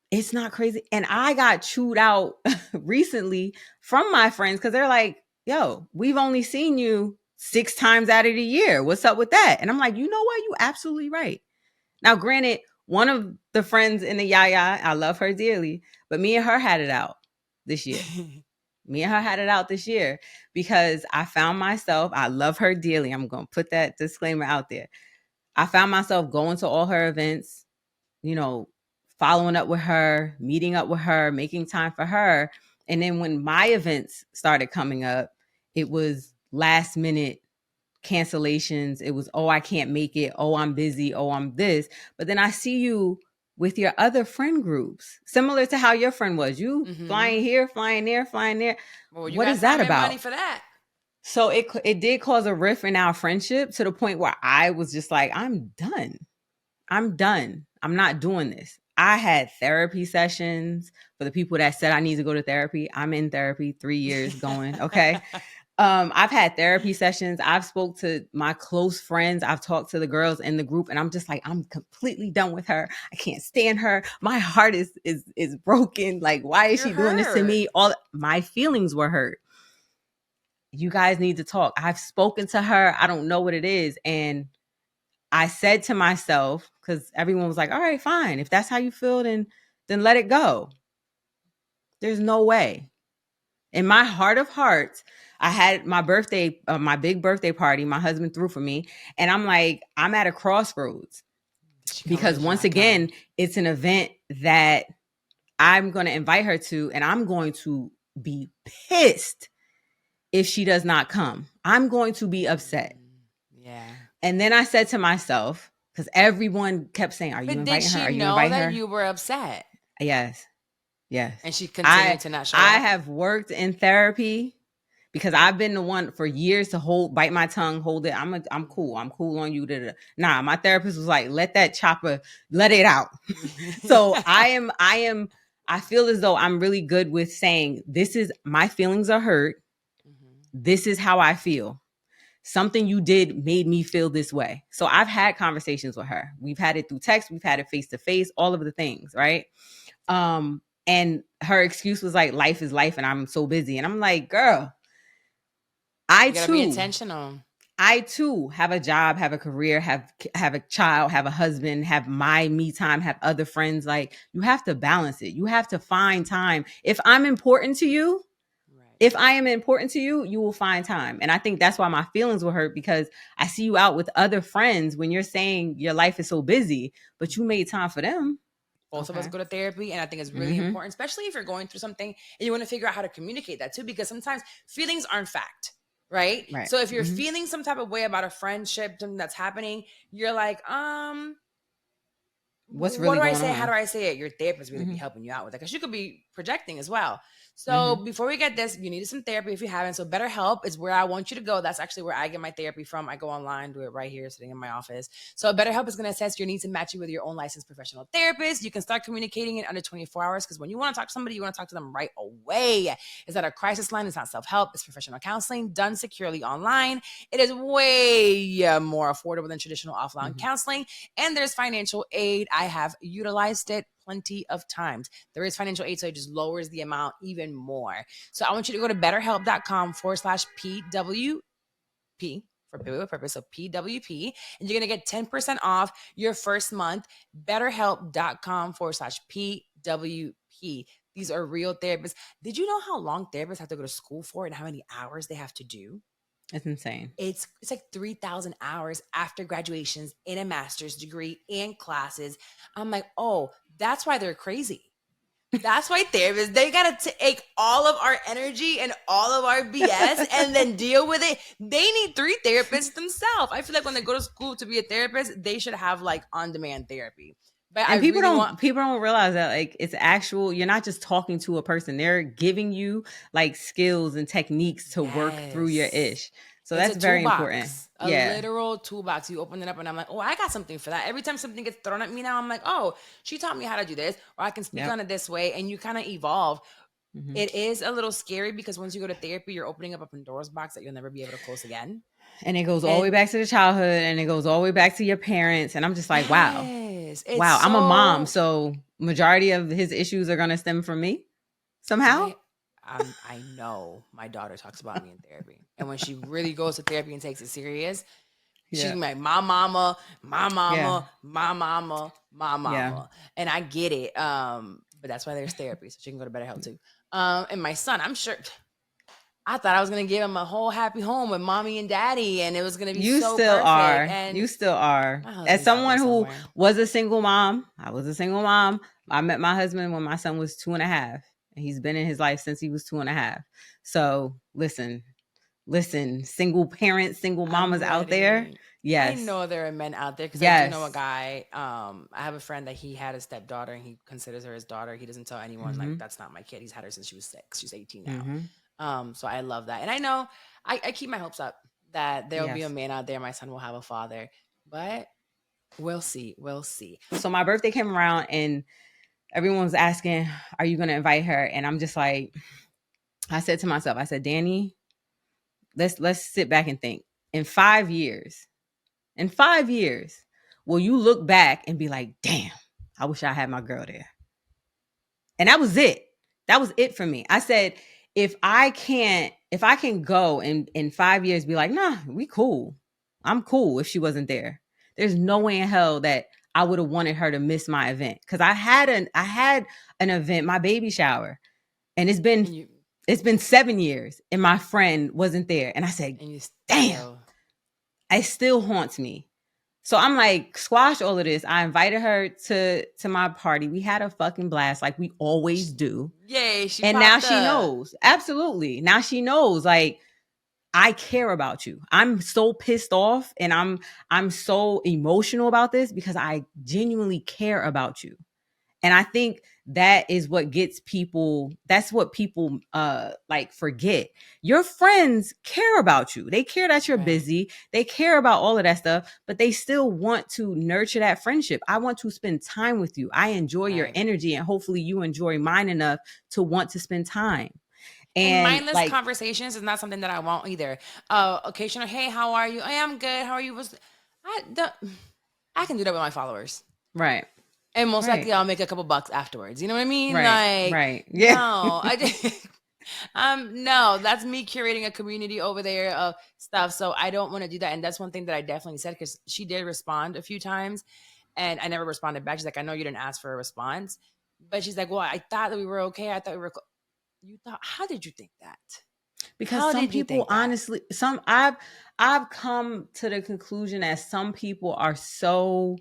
It's not crazy. And I got chewed out recently from my friends because they're like, yo, we've only seen you 6 times out of the year. What's up with that? And I'm like, you know what? You absolutely right. Now, granted, one of the friends in the yaya, I love her dearly, but me and her had it out this year. Because I found myself, I love her dearly. I'm going to put that disclaimer out there. I found myself going to all her events, following up with her, meeting up with her, making time for her. And then when my events started coming up, it was last minute cancellations. It was, oh, I can't make it. Oh, I'm busy. Oh, I'm this. But then I see you with your other friend groups, similar to how your friend was. You flying here, flying there, flying there. Well, what is that about? Money for that. So it did cause a rift in our friendship to the point where I was just like, I'm done. I'm not doing this. I had therapy sessions for the people that said I need to go to therapy. I'm in therapy 3 years going. Okay. I've had therapy sessions. I've spoke to my close friends. I've talked to the girls in the group and I'm just like, I'm completely done with her. I can't stand her. My heart is broken. Like, why is she doing this to me? All my feelings were hurt. You guys need to talk. I've spoken to her. I don't know what it is. And I said to myself, because everyone was like, all right, fine. If that's how you feel, then let it go. There's no way. In my heart of hearts, I had my birthday, my big birthday party my husband threw for me. And I'm like, I'm at a crossroads. Because once again, it's an event that I'm going to invite her to, and I'm going to be pissed if she does not come. I'm going to be upset. Yeah. And then I said to myself, because everyone kept saying, are you But did inviting her? she Are you know inviting that her? you were upset? Yes. And she continued to not show up? I have worked in therapy because I've been the one for years to bite my tongue, hold it. I'm cool. I'm cool on you. Nah, my therapist was like, let that chopper, let it out. So I feel as though I'm really good with saying, my feelings are hurt. This is how I feel. Something you did made me feel this way. So I've had conversations with her. We've had it through text. We've had it face to face, all of the things. Right. And her excuse was like, life is life and I'm so busy. And I'm like, girl, you gotta be intentional. I too have a job, have a career, have a child, have a husband, have my me time, have other friends. Like, you have to balance it. You have to find time. If I'm important to you, if I am important to you, you will find time. And I think that's why my feelings were hurt, because I see you out with other friends when you're saying your life is so busy, but you made time for them. Both of us go to therapy, and I think it's really important, especially if you're going through something and you want to figure out how to communicate that too, because sometimes feelings aren't fact, right? So if you're feeling some type of way about a friendship, something that's happening, you're like, what's really what do I going say? on? How do I say it? Your therapist really be helping you out with it, because you could be projecting as well. So before we get this, you needed some therapy if you haven't. So BetterHelp is where I want you to go. That's actually where I get my therapy from. I go online, do it right here, sitting in my office. So BetterHelp is going to assess your needs and match you with your own licensed professional therapist. You can start communicating in under 24 hours, because when you want to talk to somebody, you want to talk to them right away. It's not a crisis line. It's not self-help. It's professional counseling done securely online. It is way more affordable than traditional offline counseling. And there's financial aid. I have utilized it plenty of times. There is financial aid, so it just lowers the amount even more. So I want you to go to betterhelp.com/PWP for Pivot with Purpose, so PWP, and you're going to get 10% off your first month. betterhelp.com/PWP. These are real therapists. Did you know how long therapists have to go to school for and how many hours they have to do? It's insane. It's like 3,000 hours after graduations in a master's degree and classes. I'm like, oh, that's why they're crazy. That's why therapists, they got to take all of our energy and all of our BS and then deal with it. They need 3 therapists themselves. I feel like when they go to school to be a therapist, they should have like on-demand therapy. But and people don't realize that, like, it's actual, you're not just talking to a person. They're giving you like skills and techniques to work through your ish. So that's very important. A literal toolbox. You open it up and I'm like, oh, I got something for that. Every time something gets thrown at me now, I'm like, oh, she taught me how to do this, or I can speak on it this way. And you kind of evolve. It is a little scary, because once you go to therapy, you're opening up a Pandora's box that you'll never be able to close again. And it goes all the way back to the childhood, and it goes all the way back to your parents. And I'm just like, wow, I'm a mom. So majority of his issues are going to stem from me somehow. I know my daughter talks about me in therapy. And when she really goes to therapy and takes it serious, she's like, my mama, my mama, my mama, my mama. Yeah. And I get it. But that's why there's therapy. So she can go to BetterHelp too. And my son, I'm sure, I thought I was going to give him a whole happy home with mommy and daddy, and it was going to be so perfect. And you still are. As someone who was a single mom, I was a single mom. I met my husband when my son was 2.5. And he's been in his life since he was 2.5. So listen, single parents, single mamas out there. Yes. I know there are men out there, because I do know a guy. I have a friend that he had a stepdaughter and he considers her his daughter. He doesn't tell anyone, like, that's not my kid. He's had her since she was 6. She's 18 now. So I love that. And I know I keep my hopes up that there'll be a man out there. My son will have a father, but we'll see. We'll see. So my birthday came around and everyone was asking, are you going to invite her? And I'm just like, I said to myself, I said, Dani, let's sit back and think. In 5 years, will you look back and be like, damn, I wish I had my girl there? And that was it. That was it for me. I said, if I can go in 5 years, be like, nah, we cool. I'm cool if she wasn't there. There's no way in hell that I would have wanted her to miss my event. Cause I had an event, my baby shower, and it's been 7 years and my friend wasn't there. And I said, damn, it still haunts me. So I'm like, squash all of this. I invited her to my party. We had a fucking blast like we always do. Yay, she And now popped she up. knows. Absolutely. Now she knows, like, I care about you. I'm so pissed off and I'm so emotional about this because I genuinely care about you. And I think that is what gets people, that's what people like forget. Your friends care about you. They care that you're Right. busy. They care about all of that stuff, but they still want to nurture that friendship. I want to spend time with you. I enjoy your Right. energy, and hopefully you enjoy mine enough to want to spend time. And And mindless like, conversations is not something that I want either. Occasional, hey, how are you? I am good. How are you? I can do that with my followers. right. And most Right. likely I'll make a couple bucks afterwards. You know what I mean? Right. Like, Right. Yeah. no, no, that's me curating a community over there of stuff. So I don't want to do that. And that's one thing that I definitely said, because she did respond a few times and I never responded back. She's like, I know you didn't ask for a response, but she's like, well, I thought that we were okay. I thought we were, you thought, how did you think that? Because How some did you people think that? honestly, I've come to the conclusion that some people are so,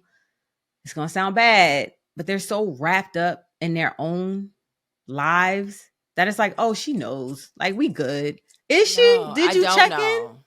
it's gonna sound bad, but they're so wrapped up in their own lives that it's like, oh, she knows, like, we good. Is she? No, Did I you don't check in? know.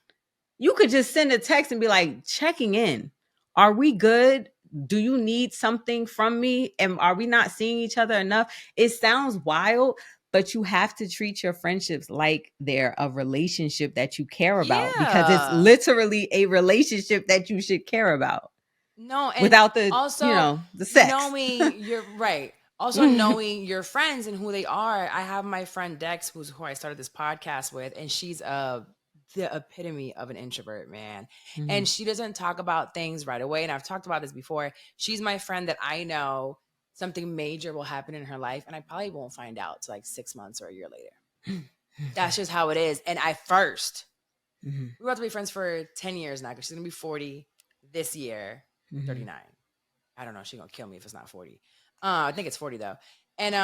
You could just send a text and be like, checking in. Are we good? Do you need something from me? And are we not seeing each other enough? It sounds wild, but you have to treat your friendships like they're a relationship that you care about, because it's Yeah. literally a relationship that you should care about No, and without the, also the sex. knowing you're right. Also knowing your friends and who they are. I have my friend Dex, who I started this podcast with, and she's the epitome of an introvert, man. And she doesn't talk about things right away. And I've talked about this before. She's my friend that I know something major will happen in her life, and I probably won't find out till like 6 months or a year later. That's just how it is. And we're about to be friends for 10 years now, because she's gonna be 40 this year. 39. I don't know. She's gonna kill me if it's not 40. I think it's 40 though. And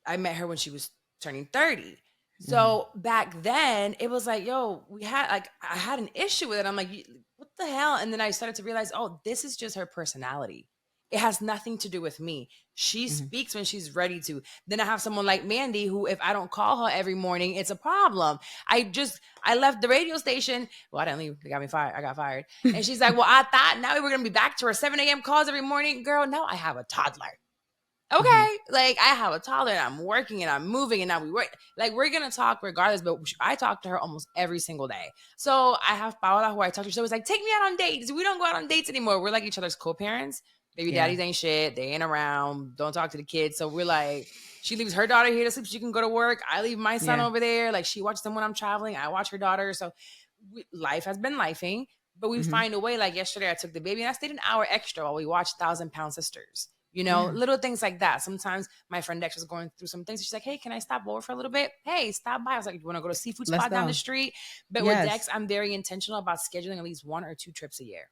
I met her when she was turning 30. So back then it was like, yo, I had an issue with it. I'm like, what the hell? And then I started to realize, oh, this is just her personality. It has nothing to do with me. She speaks when she's ready to. Then I have someone like Mandy, who, if I don't call her every morning, it's a problem. I left the radio station. Well, I didn't leave. They got me fired. I got fired. And she's like, well, I thought now we were going to be back to our 7 a.m. calls every morning. Girl, now I have a toddler. Okay. Like, I have a toddler and I'm working and I'm moving and now we work. Like, we're going to talk regardless, but I talk to her almost every single day. So I have Paola, who I talk to. She was like, take me out on dates. We don't go out on dates anymore. We're like each other's co-parents. Baby daddies ain't shit. They ain't around. Don't talk to the kids. So we're like, she leaves her daughter here to sleep so she can go to work. I leave my son over there. Like, she watches them when I'm traveling. I watch her daughter. So life has been lifing, but we find a way. Like yesterday, I took the baby and I stayed an hour extra while we watched 1,000-Pound Sisters. You know, little things like that. Sometimes my friend Dex was going through some things. She's like, hey, can I stop over for a little bit? Hey, stop by. I was like, you want to go to a seafood spot down the street? But with Dex, I'm very intentional about scheduling at least 1 or 2 trips a year.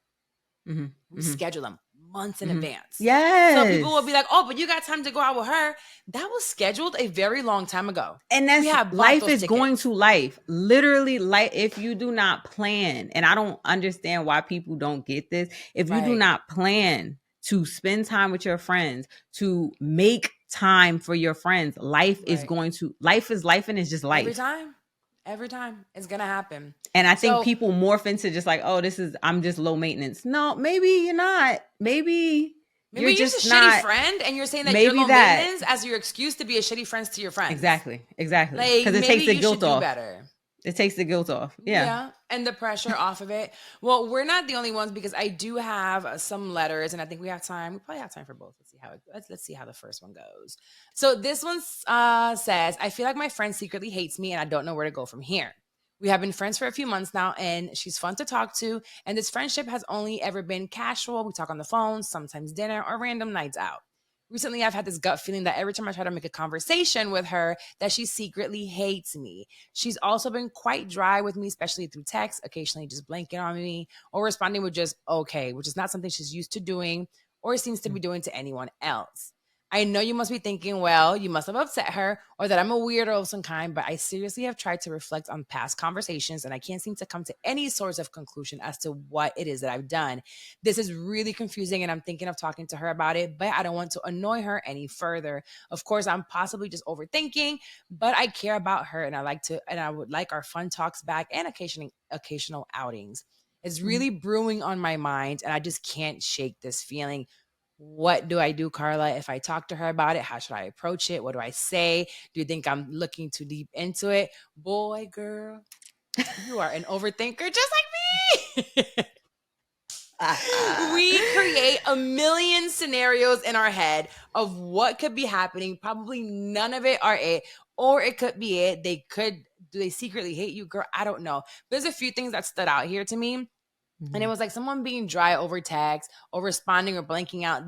We schedule them months in advance. Yes. So people will be like, oh, but you got time to go out with her. That was scheduled a very long time ago. And that's, life is going to life. Literally, like, if you do not plan, and I don't understand why people don't get this. If you do not plan to spend time with your friends, to make time for your friends, life is going to, life is life, and it's just life. Every time it's going to happen. And I think people morph into just like, oh, I'm just low maintenance. No, maybe you're not. Maybe you're just a not shitty friend, and you're saying that you're low maintenance as your excuse to be a shitty friend to your friends. Exactly. Like, because it takes the guilt off. Better. It takes the guilt off. Yeah. And the pressure off of it. Well, we're not the only ones, because I do have some letters, and I think we have time. We probably have time for both. Let's see how the first one goes. So this one says, I feel like my friend secretly hates me and I don't know where to go from here. We have been friends for a few months now, and she's fun to talk to. And this friendship has only ever been casual. We talk on the phone, sometimes dinner, or random nights out. Recently, I've had this gut feeling that every time I try to make a conversation with her, that she secretly hates me. She's also been quite dry with me, especially through text, occasionally just blanking on me or responding with just okay, which is not something she's used to doing or seems to be doing to anyone else. I know you must be thinking, well, you must have upset her or that I'm a weirdo of some kind, but I seriously have tried to reflect on past conversations and I can't seem to come to any sort of conclusion as to what it is that I've done. This is really confusing and I'm thinking of talking to her about it, but I don't want to annoy her any further. Of course, I'm possibly just overthinking, but I care about her and I would like our fun talks back and occasional outings. It's really brewing on my mind and I just can't shake this feeling. What do I do, Carla? If I talk to her about it, how should I approach it? What do I say? Do you think I'm looking too deep into it? Boy, girl, you are an overthinker just like me. We create a million scenarios in our head of what could be happening. Probably none of it are it, or it could be it. Do they secretly hate you, girl? I don't know. There's a few things that stood out here to me. And it was like someone being dry over text or responding or blanking out.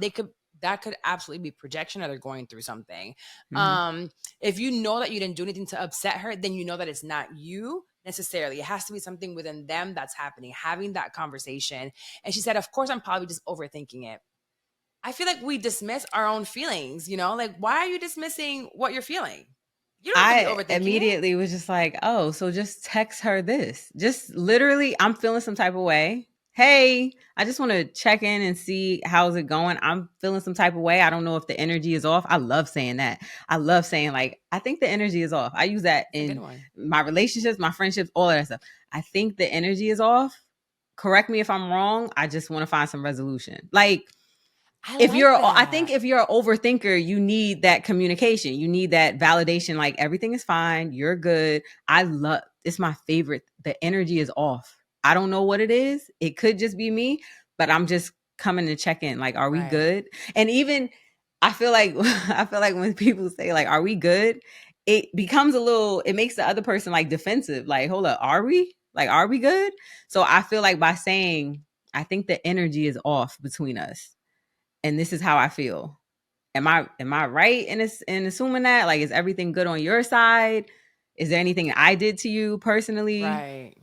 That could absolutely be projection or they're going through something. If you know that you didn't do anything to upset her, then you know that it's not you necessarily. It has to be something within them that's happening, having that conversation. And she said, of course, I'm probably just overthinking it. I feel like we dismiss our own feelings, like, why are you dismissing what you're feeling? You don't have to be overthinking immediately was just like, oh, so just text her this. Just literally, I'm feeling some type of way. Hey, I just want to check in and see how's it going. I'm feeling some type of way. I don't know if the energy is off. I love saying that. I love saying like, I think the energy is off. I use that in my relationships, my friendships, all of that stuff. I think the energy is off. Correct me if I'm wrong. I just want to find some resolution. Like, I think if you're an overthinker, you need that communication. You need that validation. Like everything is fine. You're good. It's my favorite. The energy is off. I don't know what it is. It could just be me, but I'm just coming to check in. Like, are we good? And even I feel like when people say like, are we good? It becomes it makes the other person like defensive. Like, hold up, are we? Like, are we good? So I feel like by saying, I think the energy is off between us. And this is how I feel. Am I right in assuming that? Like, is everything good on your side? Is there anything I did to you personally? Right.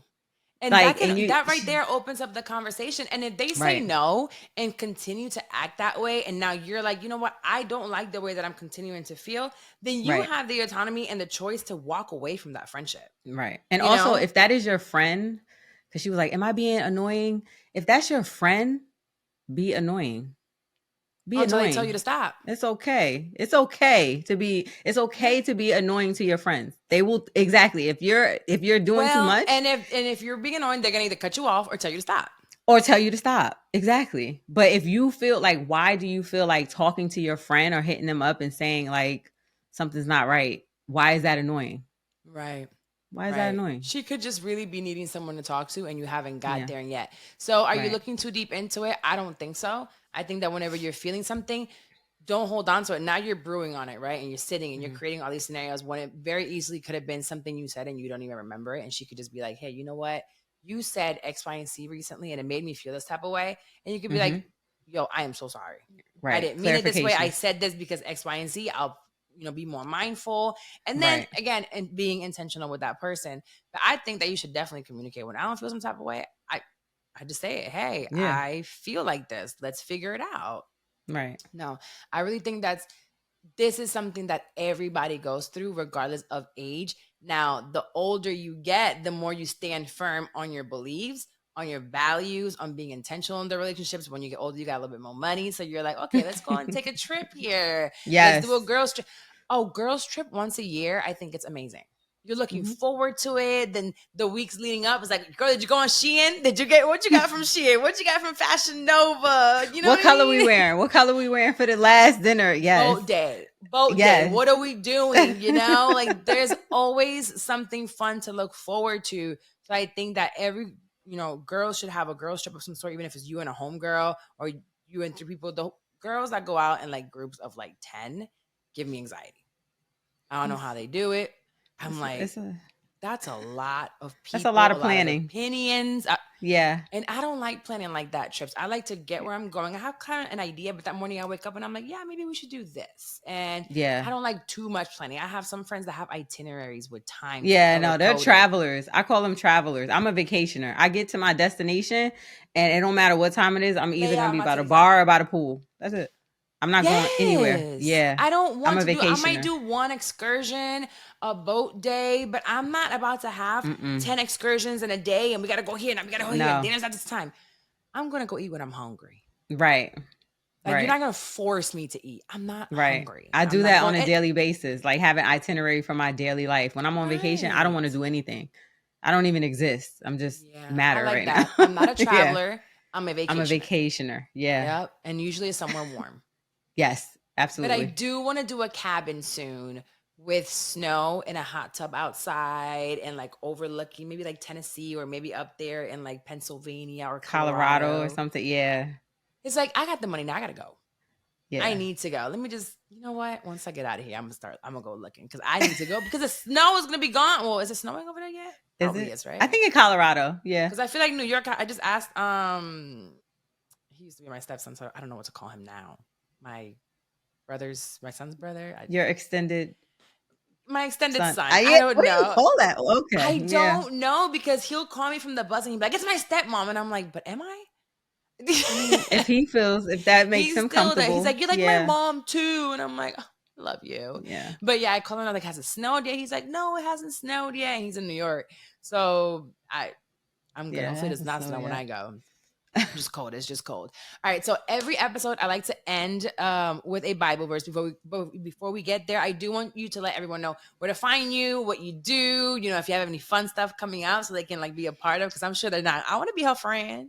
And like, that right there opens up the conversation. And if they say no and continue to act that way, and now you're like, you know what, I don't like the way that I'm continuing to feel, then you have the autonomy and the choice to walk away from that friendship. Right. And also, if that is your friend, because she was like, am I being annoying? If that's your friend, be annoying. Until they tell you to stop. It's okay. It's okay to be annoying to your friends. They will exactly if you're doing too much. And if you're being annoying, they're gonna either cut you off or tell you to stop. Exactly. But if you feel like, why do you feel like talking to your friend or hitting them up and saying like something's not right? Why is that annoying? Right. Why is that annoying? She could just really be needing someone to talk to and you haven't got there yet. So are you looking too deep into it? I don't think so. I think that whenever you're feeling something, don't hold on to it. Now you're brewing on it, right? And you're sitting and you're creating all these scenarios when it very easily could have been something you said and you don't even remember it. And she could just be like, hey, you know what? You said X, Y, and Z recently and it made me feel this type of way. And you could be like, yo, I am so sorry. Right. I didn't mean it this way. I said this because X, Y, and Z. I'll be more mindful. And then again, and being intentional with that person. But I think that you should definitely communicate. When I don't feel some type of way, I just say it. Hey, I feel like this. Let's figure it out. Right. No, I really think this is something that everybody goes through regardless of age. Now, the older you get, the more you stand firm on your beliefs, on your values, on being intentional in the relationships. When you get older, you got a little bit more money. So you're like, okay, let's go and take a trip here. Yes. Let's do a girls trip. Oh, girls trip once a year. I think it's amazing. You're looking forward to it. Then the weeks leading up, it's like, girl, did you go on Shein? What you got from Shein? What you got from Fashion Nova? You know what color we wearing? What color we wearing for the last dinner? Yes. Boat day. What are we doing? Like there's always something fun to look forward to. So I think that every girls should have a girls trip of some sort, even if it's you and a homegirl or you and 3 people. The girls that go out in like groups of like 10 give me anxiety. I don't know how they do it. I'm like, that's a lot of people. That's a lot of planning. Lot of opinions. And I don't like planning like that trips. I like to get where I'm going. I have kind of an idea, but that morning I wake up and I'm like, yeah, maybe we should do this. And I don't like too much planning. I have some friends that have itineraries with time. Yeah, no, they're travelers. I call them travelers. I'm a vacationer. I get to my destination and it don't matter what time it is. I'm either going to be by the bar or by the pool. That's it. I'm not going anywhere. Yes. Yeah. I don't want I'm a to do, I might vacationer. do one excursion, a boat day, but I'm not about to have Mm-mm. 10 excursions in a day and we got to go here and we got to go here. No. Dinner's at this time. I'm going to go eat when I'm hungry. Right. Like, you're Right. not going to force me to eat. I'm not Right. hungry. I I'm do not that going, on a and- daily basis, like have an itinerary for my daily life. When I'm on vacation, I don't want to Right. do anything. I don't even exist. I'm just Yeah, I matter like right that. now. I'm not a Yeah. traveler. I'm a vacationer. I'm a vacationer. Yeah. Yep. And usually it's somewhere warm. Yes, But I absolutely. do want to do a cabin soon with snow and a hot tub outside and like overlooking maybe like Tennessee or maybe up there in like Pennsylvania or Colorado or Colorado. something. Yeah. It's like, I got the money now. I got to go. Yeah. I need to go. Let me just, you know what? Once I get out of here, I'm gonna go looking because I need to go because the snow is gonna be gone. Well, is it snowing over there yet? Is Probably it? is, right? I think in Colorado. Yeah. Because I feel like New York. I just asked. He used to be my stepson, so I don't know what to call him now. My son's brother. Your extended My extended son. Yeah, I don't what do you know. call that? Okay. I Yeah. don't know because he'll call me from the bus and he'll be like, "It's my stepmom," and I'm like, "But am I?" If that makes He's him still there. comfortable. He's like, "You're like Yeah. my mom too," and I'm like, oh, "I love you." Yeah. But yeah, I call him. I'm like, "Has it snowed yet?" He's like, "No, it hasn't snowed yet." And he's in New York, so I'm good. Yeah, Hopefully, it does it not hasn't snow snowed when yet. I go. It's just cold. It's just cold. All right. So every episode, I like to end with a Bible verse. Before we get there, I do want you to let everyone know where to find you, what you do. You know, if you have any fun stuff coming out, so they can like be a part of. Because I'm sure they're not. I want to be her friend.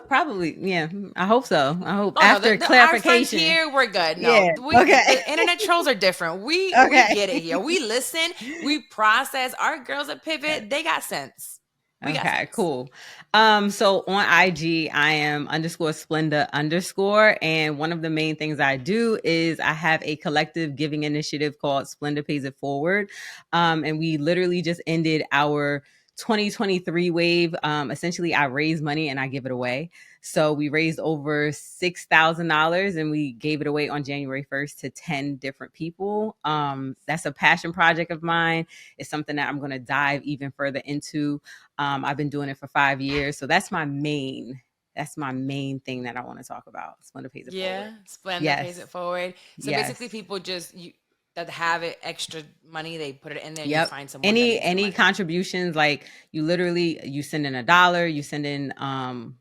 Probably, yeah. I hope so. I hope Oh after no, our friends clarification. here, we're good. No, Yeah, okay. the internet trolls are different. We Okay. get it here. We listen. We process. Our girls at Pivot, they got sense. We got Okay, sense. cool. So on IG, I am _Splenda_. And one of the main things I do is I have a collective giving initiative called Splenda Pays It Forward. And we literally just ended our 2023 wave. Essentially, I raise money and I give it away. So we raised over $6,000 and we gave it away on January 1st to 10 different people. That's a passion project of mine. It's something that I'm going to dive even further into. I've been doing it for 5 years. So that's my main thing that I want to talk about. Splenda Pays It Forward. Splenda Yes. Pays It Forward. So Yes. basically, people just that have it extra money, they put it in there. And Yep. you find someone. that needs the Any money. contributions, like you send in $1, you send in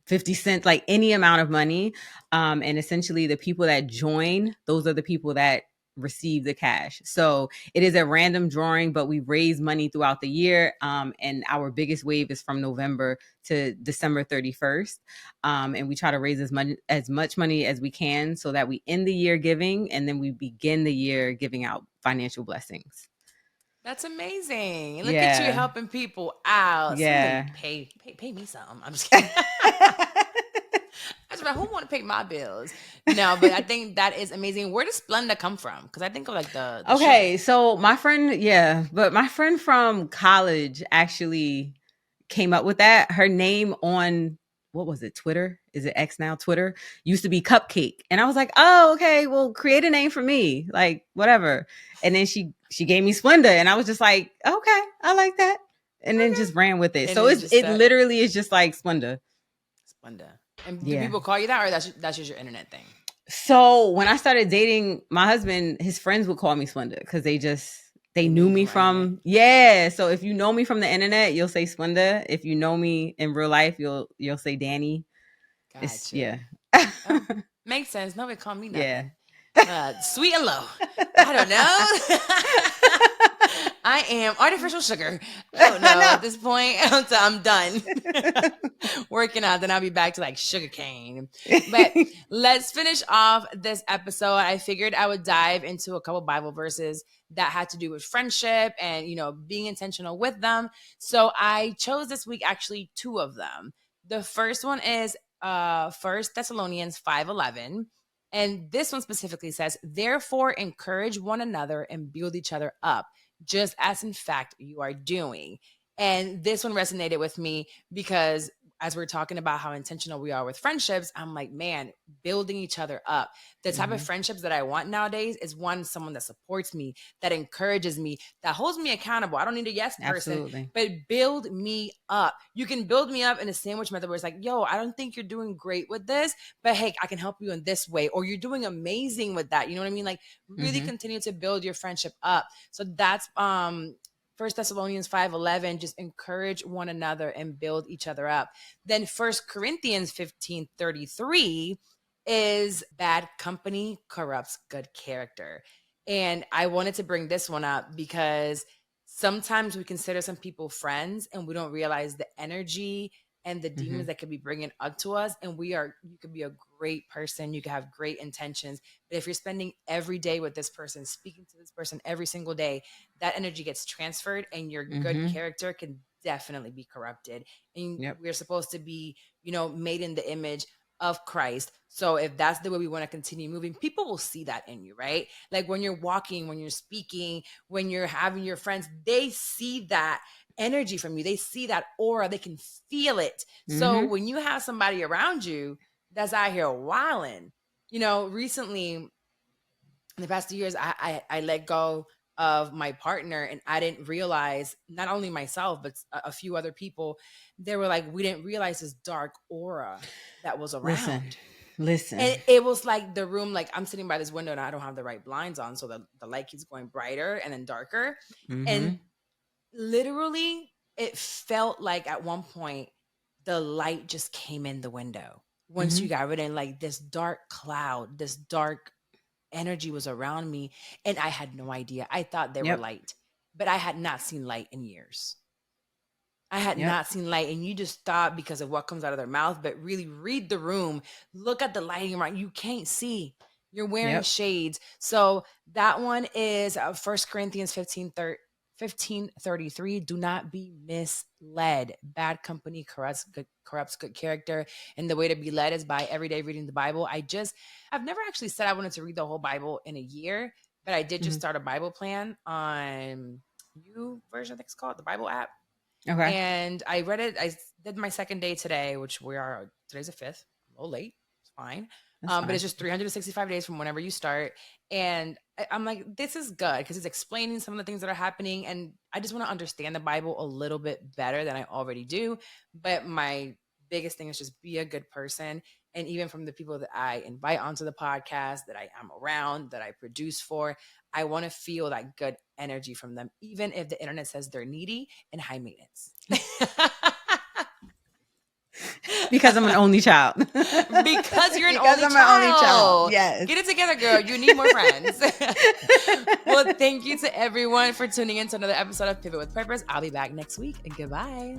50 cents, like any amount of money. And essentially the people that join, those are the people that receive the cash. So it is a random drawing, but we raise money throughout the year. And our biggest wave is from November to December 31st. And we try to raise as much money as we can so that we end the year giving and then we begin the year giving out financial blessings. That's amazing. Look at you helping people out. Yeah. Somebody pay me something. I'm just kidding. I was like, who want to pay my bills? No, but I think that is amazing. Where does Splenda come from? Because I think of like the okay, sugar. so my friend from college actually came up with that. Her name on, what was it, Twitter? Is it X now? Twitter used to be Cupcake. And I was like, oh, okay, well, create a name for me. Like, whatever. And then she gave me Splenda. And I was just like, okay, I like that. And then just ran with it. And so then it literally is just like Splenda. Splenda. And do people call you that, or that's just your internet thing? So when I started dating my husband, his friends would call me Splenda because they knew me from So if you know me from the internet, you'll say Splenda. If you know me in real life, you'll say Dani. Gotcha. Makes sense. Nobody call me nothing. Yeah. Sweet and low. I don't know. I am artificial sugar. I don't know at this point until I'm done working out. Then I'll be back to like sugar cane. But let's finish off this episode. I figured I would dive into a couple Bible verses that had to do with friendship and, being intentional with them. So I chose this week actually 2 of them. The first one is 1 Thessalonians 5:11. And this one specifically says, therefore, encourage one another and build each other up, just as in fact you are doing. And this one resonated with me because as we're talking about how intentional we are with friendships, I'm like, man, building each other up. The type of friendships that I want nowadays is someone that supports me, that encourages me, that holds me accountable. I don't need a yes person, Absolutely. but build me up. You can build me up in a sandwich method where it's like, yo, I don't think you're doing great with this, but hey, I can help you in this way, or you're doing amazing with that. You know what I mean? Like really continue to build your friendship up. So that's 1 Thessalonians 5:11, just encourage one another and build each other up. Then 1 Corinthians 15:33 is bad company corrupts good character. And I wanted to bring this one up because sometimes we consider some people friends and we don't realize the energy and the demons that could be bringing up to us. And you could be a great person. You could have great intentions. But if you're spending every day with this person, speaking to this person every single day, that energy gets transferred and your good character can definitely be corrupted. And we're supposed to be, made in the image of Christ. So if that's the way we want to continue moving, people will see that in you, right? Like when you're walking, when you're speaking, when you're having your friends, they see that energy from you. They see that aura. They can feel it. So when you have somebody around you that's out here wilding, recently in the past 2 years, I let go of my partner and I didn't realize, not only myself, but a few other people, they were like, we didn't realize this dark aura that was around. Listen. And it was like the room, like I'm sitting by this window and I don't have the right blinds on. So the light keeps going brighter and then darker. And literally it felt like at one point the light just came in the window. Once you got rid of like this dark cloud, this dark energy was around me and I had no idea. I thought they were light, but I had not seen light in years. I had not seen light, and you just thought because of what comes out of their mouth, but really read the room, look at the lighting around. You can't see. You're wearing shades. So that one is 1 Corinthians 15:33. Do not be misled. Bad company corrupts good character. And the way to be led is by every day reading the Bible. I've never actually said I wanted to read the whole Bible in a year, but I did just start a Bible plan on YouVersion, I think it's called, the Bible app. Okay. And I read it. I did my second day today, which today's the 5th. A little late. It's fine. But it's just 365 days from whenever you start. And I'm like, this is good because it's explaining some of the things that are happening. And I just want to understand the Bible a little bit better than I already do. But my biggest thing is just be a good person. And even from the people that I invite onto the podcast, that I am around, that I produce for, I want to feel that good energy from them, even if the internet says they're needy and high maintenance. Because I'm an only child. Because you're an only child. Yes. Get it together, girl. You need more friends. Well, thank you to everyone for tuning in to another episode of Pivot with Purpose. I'll be back next week. And goodbye.